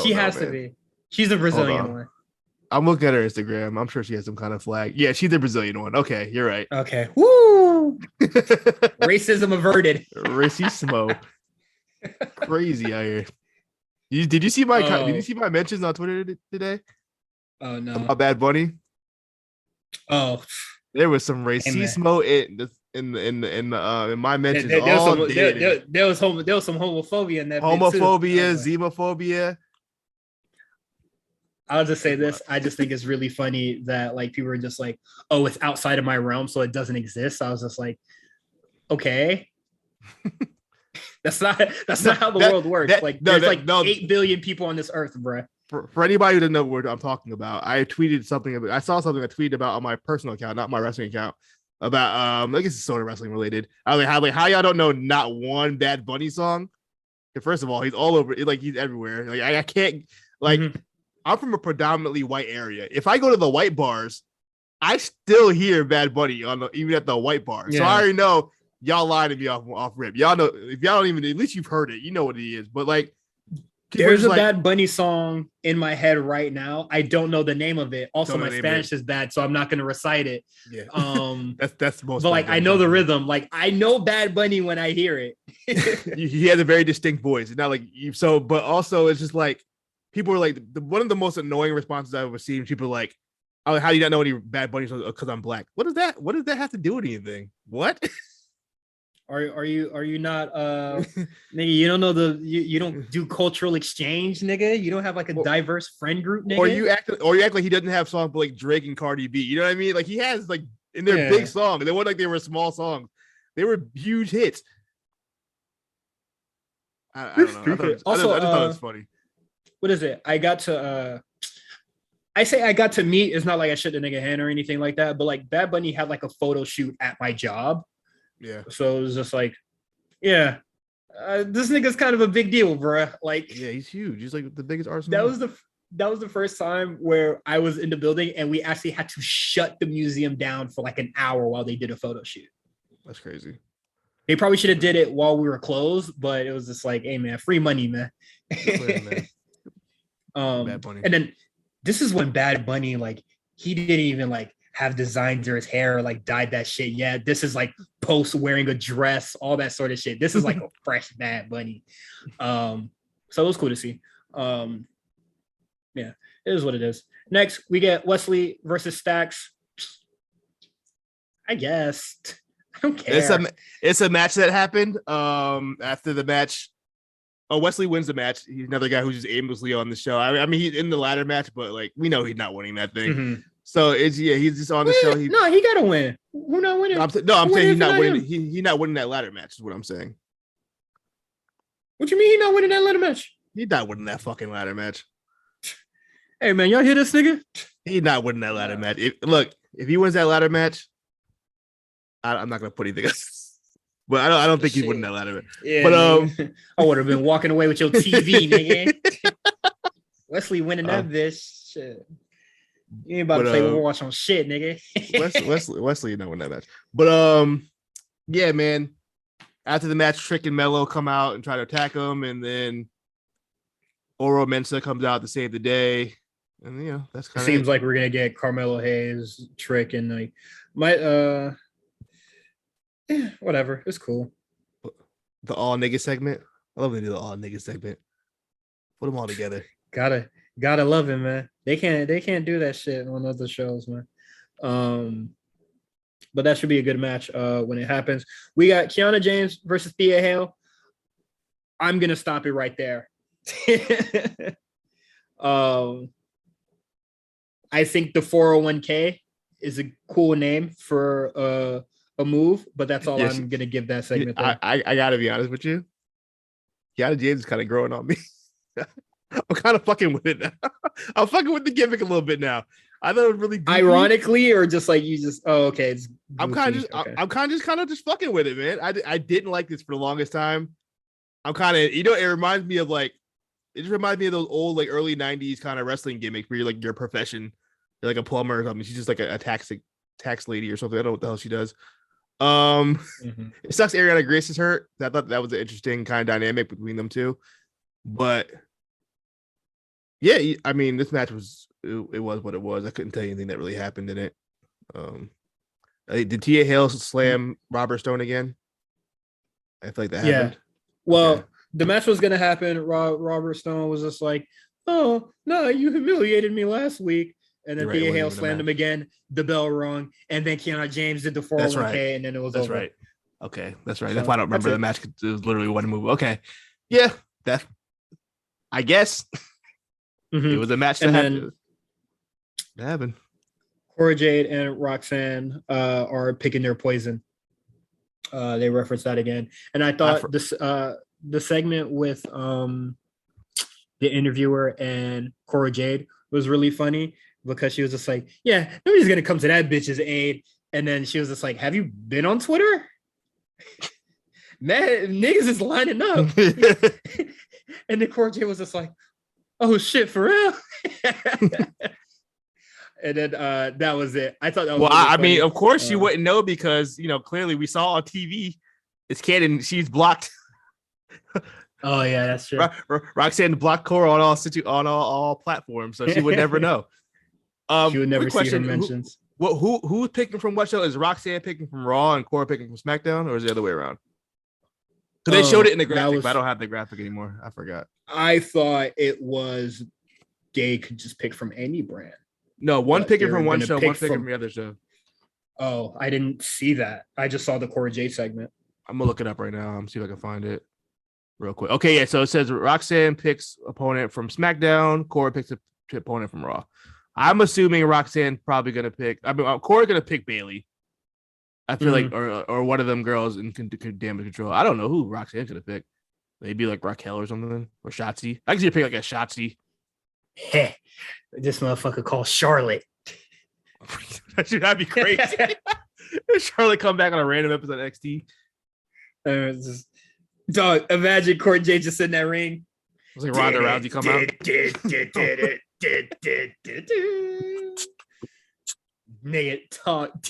She has to be. She's the Brazilian one. I'm looking at her Instagram. I'm sure she has some kind of flag. Yeah, she's the Brazilian one. Okay, you're right. Okay. Woo! Racism averted. Racismo. Crazy out here. Did you see my mentions on Twitter today? Oh no. About Bad Bunny? Oh. There was some racismo in my mentions. There was some homophobia in that. Homophobia, xenophobia. I'll just say this. I just think it's really funny that like people are just like, oh, it's outside of my realm, so it doesn't exist. So I was just like, okay. That's not how the world works. There's 8 billion people on this earth, bro. For anybody who doesn't know what I'm talking about, I saw something I tweeted about on my personal account, not my wrestling account, about I guess it's sort of wrestling related. I was like, how y'all don't know not one Bad Bunny song? First of all, he's all over, like he's everywhere. Like I can't like I'm from a predominantly white area. If I go to the white bars, I still hear Bad Bunny even at the white bar. Yeah. So I already know y'all lying to me off rip. Y'all know if y'all don't even, at least you've heard it. You know what he is. But like, there's a Bad Bunny song in my head right now. I don't know the name of it. Also, my Spanish is bad, so I'm not going to recite it. Yeah, that's the most. But like, I know the rhythm. Like, I know Bad Bunny when I hear it. He has a very distinct voice. It's not like you. So, but also, it's just like people are like one of the most annoying responses I've ever seen. People are like, "Oh, how do you not know any Bad Bunny songs? Because I'm black." What is that? What does that have to do with anything? What? Are you not nigga, you don't know you don't do cultural exchange, nigga? You don't have like a diverse friend group, nigga? Or you act like he doesn't have songs like Drake and Cardi B. You know what I mean? Like he has like in their big songs. They weren't like they were small songs. They were huge hits. I don't know. I just thought it was funny. What is it? I got to meet. It's not like I shook the nigga hand or anything like that, but like Bad Bunny had like a photo shoot at my job. Yeah. So it was just like, yeah, this nigga's kind of a big deal, bro. Like, yeah, he's huge. He's like the biggest artist. That was the first time where I was in the building and we actually had to shut the museum down for like an hour while they did a photo shoot. That's crazy. They probably should have did it while we were closed, but it was just like, hey man, free money, man. Bad Bunny. And then this is when Bad Bunny, like, he didn't even like have designs or his hair or like dyed that shit yet. This is like post wearing a dress, all that sort of shit. This is like a fresh Bad Bunny. So it was cool to see. Yeah, it is what it is. Next, we get Wesley versus Stax. I guess. I don't care. It's a match that happened. After the match, Wesley wins the match. He's another guy who's just aimlessly on the show. I mean, he's in the ladder match, but like we know he's not winning that thing. Mm-hmm. So he's just on the show. He gotta win. Who not winning? I'm saying he's not winning. He's not winning that ladder match. Is what I'm saying. What you mean he's not winning that ladder match? He's not winning that fucking ladder match. Hey man, y'all hear this nigga? He's not winning that ladder match. If he wins that ladder match, I'm not gonna put anything else. But I don't think he's winning that ladder match. Yeah, but I would have been walking away with your TV, nigga. Wesley winning that bitch. Shit. You ain't about to play Overwatch on shit, nigga. Wesley not winning that match. But yeah, man. After the match, Trick and Mello come out and try to attack him, and then Oro Mensah comes out to save the day. And that's kind of seems like we're gonna get Carmelo Hayes, Trick, and like whatever. It's cool. The all nigga segment. I love when they do the all nigga segment. Put them all together. Gotta love it, man. They can't do that shit on other shows, man. But that should be a good match when it happens. We got Kiana James versus Thea Hale. I'm gonna stop it right there. I think the 401k is a cool name for a move, but that's all I'm gonna give that segment. I gotta be honest with you. Kiana James is kind of growing on me. I'm kind of fucking with it now. I'm fucking with the gimmick a little bit now. I thought it was really goofy. Ironically, or just like you just okay. It's I'm kind of just fucking with it, man. I didn't like this for the longest time. I'm kind of it reminds me of like it just reminds me of those old like early 90s kind of wrestling gimmicks where you're like your profession, you're like a plumber or something. She's just like a tax lady or something. I don't know what the hell she does. It sucks Ariana Grace is hurt. I thought that was an interesting kind of dynamic between them two. But yeah, I mean, this match was it was what it was. I couldn't tell you anything that really happened in it. Did Tia Hale slam Robert Stone again? I feel like that happened. Well, the match was gonna happen. Robert Stone was just like, "Oh no, you humiliated me last week," and then Tia Hale slammed him again. The bell rung, and then Kiana James did the 401k, and then it was over. That's right. Okay, that's right. That's why I don't remember the match. It was literally one move. Okay, yeah, that. I guess. It was a match that happened. Cora Jade and Roxanne are picking their poison. They referenced that again, and I thought the segment with the interviewer and Cora Jade was really funny because she was just like, "Yeah, nobody's gonna come to that bitch's aid," and then she was just like, "Have you been on Twitter? Man, niggas is lining up." And then Cora Jade was just like, "Oh shit, for real?" And then that was it. I thought that was well. really I funny. mean, of course you wouldn't know because clearly we saw on TV. It's canon. She's blocked. Oh yeah, that's true. Roxanne blocked Cora on all platforms, so she would never know. She would never see her mentions. Who's picking from what show? Is Roxanne picking from Raw and Cora picking from SmackDown, or is it the other way around? Because they showed it in the graphic, but I don't have the graphic anymore. I forgot. I thought it was they could just pick from any brand. No, one picking from one show, one picking from the other show. Oh, I didn't see that. I just saw the Cora Jade segment. I'm gonna look it up right now. I'm see if I can find it real quick. Okay, yeah. So it says Roxanne picks opponent from SmackDown. Cora picks a opponent from Raw. I'm assuming Roxanne probably gonna pick. Cora gonna pick Bailey. I feel like, or one of them girls in Damage Control. I don't know who Roxanne's gonna pick. Maybe like Raquel or something, or Shotzi. I can see her pick like a Shotzi. Hey, this motherfucker called Charlotte. That'd be crazy. Charlotte come back on a random episode of NXT. Dog, imagine Cora Jade just in that ring. It was like Ronda Rousey come out. Nigga, talk.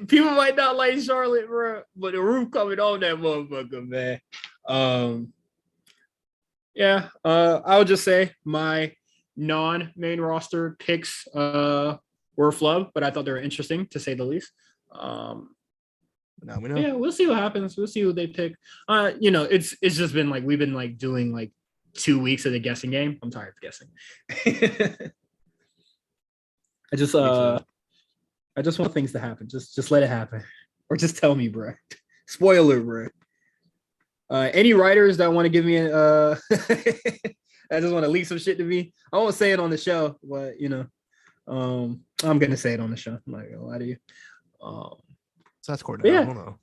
People might not like Charlotte, bro, but the roof coming on that motherfucker, man. I would just say my non-main roster picks were flub, but I thought they were interesting to say the least. Now we know. Yeah, we'll see what happens. We'll see who they pick. It's just been like we've been like doing like 2 weeks of the guessing game. I'm tired of guessing. I just want things to happen. Just let it happen, or just tell me, bro. Spoiler, bro. Any writers that want to give me I just want to leak some shit to me. I won't say it on the show, but I'm gonna say it on the show. I'm not gonna lie to you. So that's Cordell. Yeah. I don't know.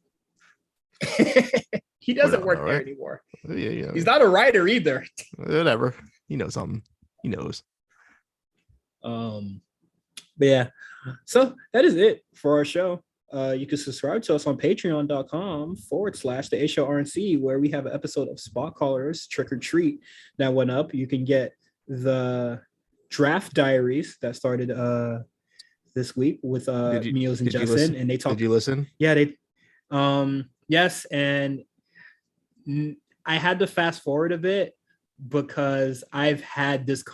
He doesn't work there anymore. Yeah. He's not a writer either. Whatever. He knows something. He knows. But yeah, so that is it for our show. You can subscribe to us on patreon.com/the A Show RNC, where we have an episode of Spot Callers Trick or Treat that went up. You can get the draft diaries that started this week with Meals and Justin, and they talked. Did you listen? Yeah, they yes, and I had to fast forward a bit because I've had this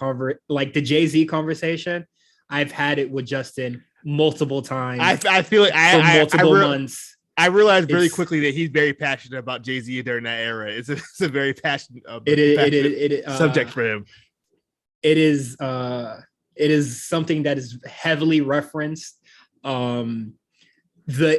like the Jay-Z conversation. I've had it with Justin multiple times. I feel like multiple months. I realized very quickly that he's very passionate about Jay-Z during that era. It's a very passionate subject for him. It is something that is heavily referenced. The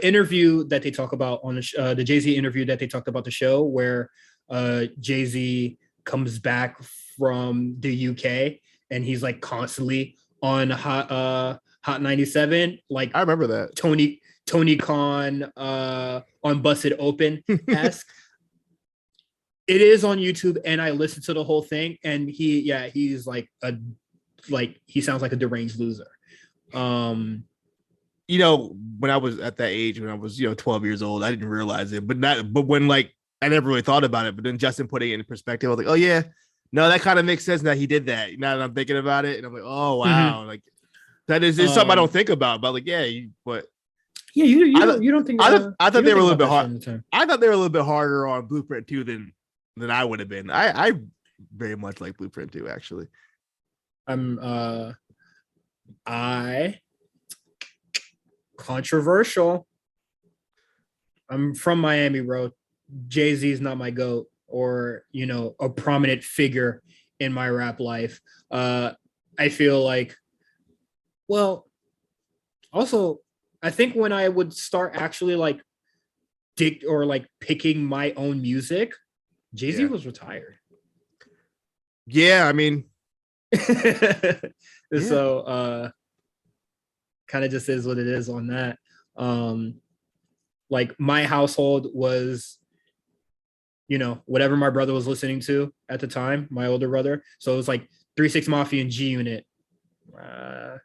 interview that they talk about on the Jay-Z interview that they talked about the show, where Jay-Z comes back from the UK and he's like constantly on Hot 97, like I remember that Tony Khan on Busted Open esque. It is on YouTube, and I listened to the whole thing, and he's like he sounds like a deranged loser. When I was at that age, when I was 12 years old, I didn't realize it, but when like I never really thought about it, but then Justin putting it in perspective, I was like, oh yeah, no, that kind of makes sense that he did that. Now that I'm thinking about it, and I'm like, oh wow, like that is something I don't think about. But like, you don't think I thought they were a little bit hard. I thought they were a little bit harder on Blueprint 2 than I would have been. I very much like Blueprint 2 actually. Controversial. I'm from Miami, bro. Jay-Z is not my GOAT or a prominent figure in my rap life. I feel like, well, also I think when I would start actually like picking my own music, Jay-Z was retired. Yeah, I mean, so kind of just is what it is on that. Like my household was, whatever my brother was listening to at the time, my older brother. So it was like 3-6 Mafia and G Unit. That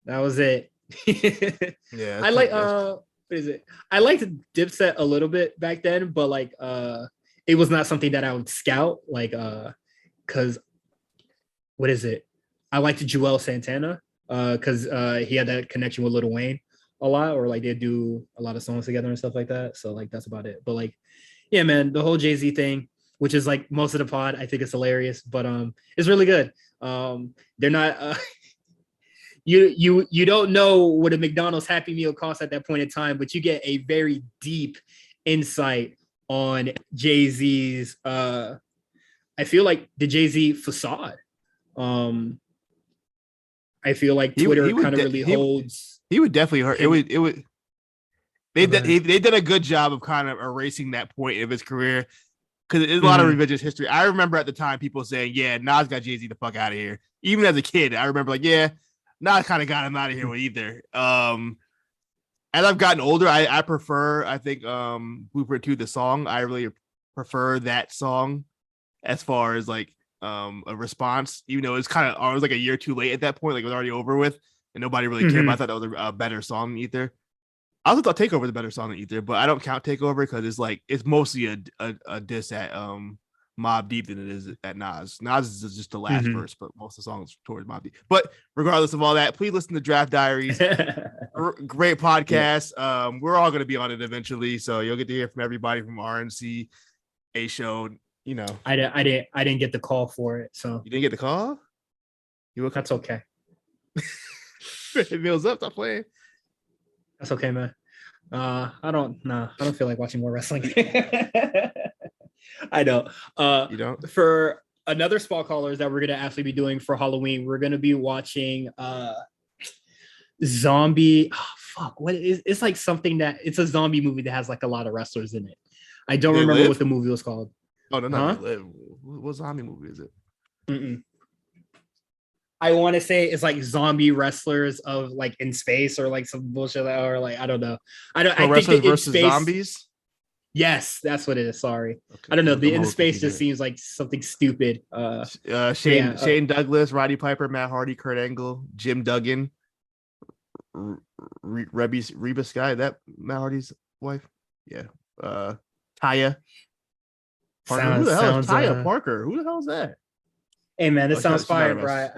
was it. Yeah, I like what is it? I liked Dipset a little bit back then, but like it was not something that I would scout, like because what is it? I liked Joel Santana because he had that connection with Lil Wayne a lot, or like they do a lot of songs together and stuff like that. So like that's about it. But like, yeah, man, the whole Jay-Z thing, which is like most of the pod, I think it's hilarious, but it's really good. They're not you don't know what a McDonald's Happy Meal costs at that point in time, but you get a very deep insight on Jay-Z's I feel like the Jay-Z facade. I feel like Twitter kind of really holds. He would definitely hurt. It would. They did a good job of kind of erasing that point of his career because it's a lot of revisionist history. I remember at the time people saying, "Yeah, Nas got Jay-Z the fuck out of here." Even as a kid, I remember like, "Yeah, Nas kind of got him out of here with either." As I've gotten older, I prefer. I think Blueprint 2, the song. I really prefer that song as far as like a response, even though it's kind of I was like a year too late at that point, like it was already over with and nobody really cared. But I thought that was a better song than Ether. I also thought Takeover was a better song than Ether, but I don't count Takeover because it's mostly a diss at Mobb Deep than it is at Nas. Nas is just the last verse, but most of the songs towards Mobb Deep. But regardless of all that, please listen to Draft Diaries. Great podcast. Yeah. We're all going to be on it eventually, so you'll get to hear from everybody from RNC, A Show. I didn't get the call for it, so you didn't get the call. That's okay. It feels up. Stop playing. That's okay, man. I don't feel like watching more wrestling. I know. You don't? For another spot callers that we're gonna actually be doing for Halloween, we're gonna be watching zombie. Oh, fuck, what is it's like something that it's a zombie movie that has like a lot of wrestlers in it. I don't remember what the movie was called. Oh no, not Live. What zombie movie is it? I want to say it's like zombie wrestlers of like in space or like some bullshit or like I don't know. I think wrestlers versus zombies. Yes, that's what it is. Sorry, okay. I don't know. The in space just seems like something stupid. Shane Douglas, Roddy Piper, Matt Hardy, Kurt Angle, Jim Duggan, Reba Sky. That Matt Hardy's wife. Yeah. Taya. Parker. Who the hell is Taya Parker? Who the hell is that? Hey man, this sounds fire, bro.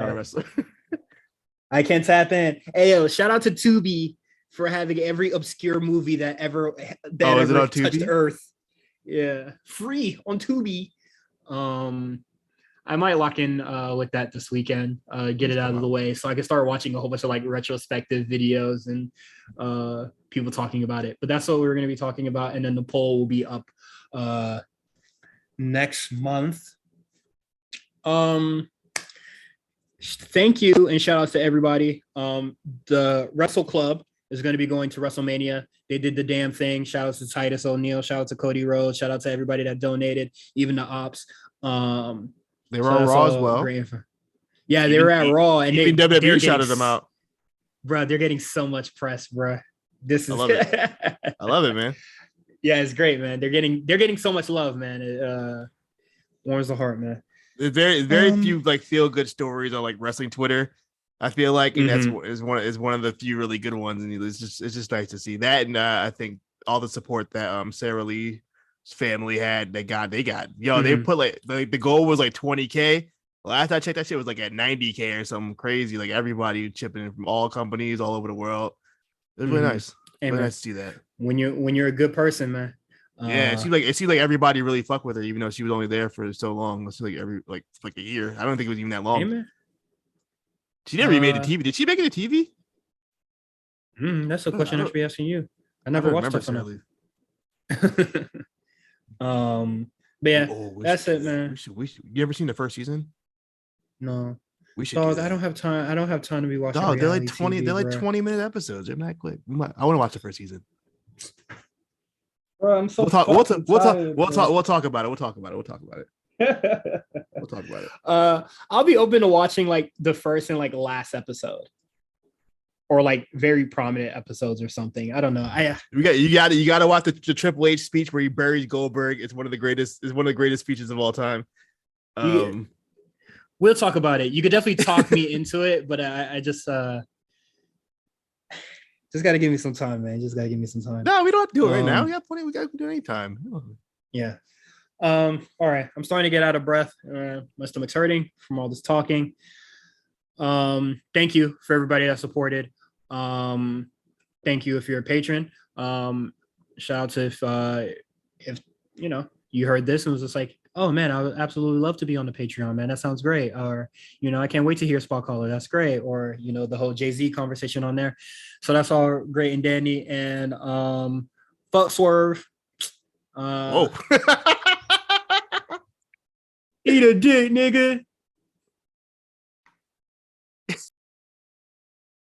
I can tap in. Hey yo, shout out to Tubi for having every obscure movie that ever touched Earth. Yeah, free on Tubi. I might lock in with that this weekend. Get it out of the way so I can start watching a whole bunch of like retrospective videos and people talking about it. But that's what we're going to be talking about, and then the poll will be up next month. Thank you and shout out to everybody. The Wrestle Club is going to be going to WrestleMania. They did the damn thing. Shout out to Titus O'Neil. Shout out to Cody Rhodes. Shout out to everybody that donated, even the ops. They were on Raw as well. Yeah, they were at Raw, and even WWE shouted them out. Bro, they're getting so much press, bro. This is I love it. I love it, man. Yeah, it's great, man. They're getting so much love, man. It warms the heart, man. There's very few like feel good stories on like wrestling Twitter. I feel like, and that's one of the few really good ones, and it's just nice to see that. And I think all the support that Sarah Lee's family had, they got. They put like the goal was like 20K. Last I checked, that shit was like at 90K or something crazy. Like everybody chipping in from all companies all over the world. It was really nice. Really nice to see that. When you're a good person, man. Yeah, it seemed like everybody really fucked with her, even though she was only there for so long. It's like like a year. I don't think it was even that long. Hey, she never made the TV. Did she make it to TV? That's a question I should be asking you. I never watched it. But yeah, that's it, man. You ever seen the first season? No. We should. Dog, I don't have time. I don't have time to be watching. Dog, they're like 20. They're like 20-minute episodes. They're not quick. I want to watch the first season. Bro, I'm so we'll talk about it. We'll talk about it. We'll talk about it. I'll be open to watching like the first and like last episode, or like very prominent episodes or something. I don't know. You got to watch the Triple H speech where he buries Goldberg. It's one of the greatest speeches of all time. We'll talk about it. You could definitely talk me into it, but I just got to give me some time, man. Just got to give me some time. No, we don't have to do it right now. We got plenty. We got to do it anytime. Yeah. All right. I'm starting to get out of breath. My stomach's hurting from all this talking. Thank you for everybody that supported. Thank you if you're a patron. Shout out to if you heard this and was just like, oh man, I would absolutely love to be on the Patreon, man. That sounds great. Or, I can't wait to hear Spot Caller. That's great. Or, the whole Jay-Z conversation on there. So that's all great and dandy. And fuck Swerve. Whoa. Eat a dick, nigga.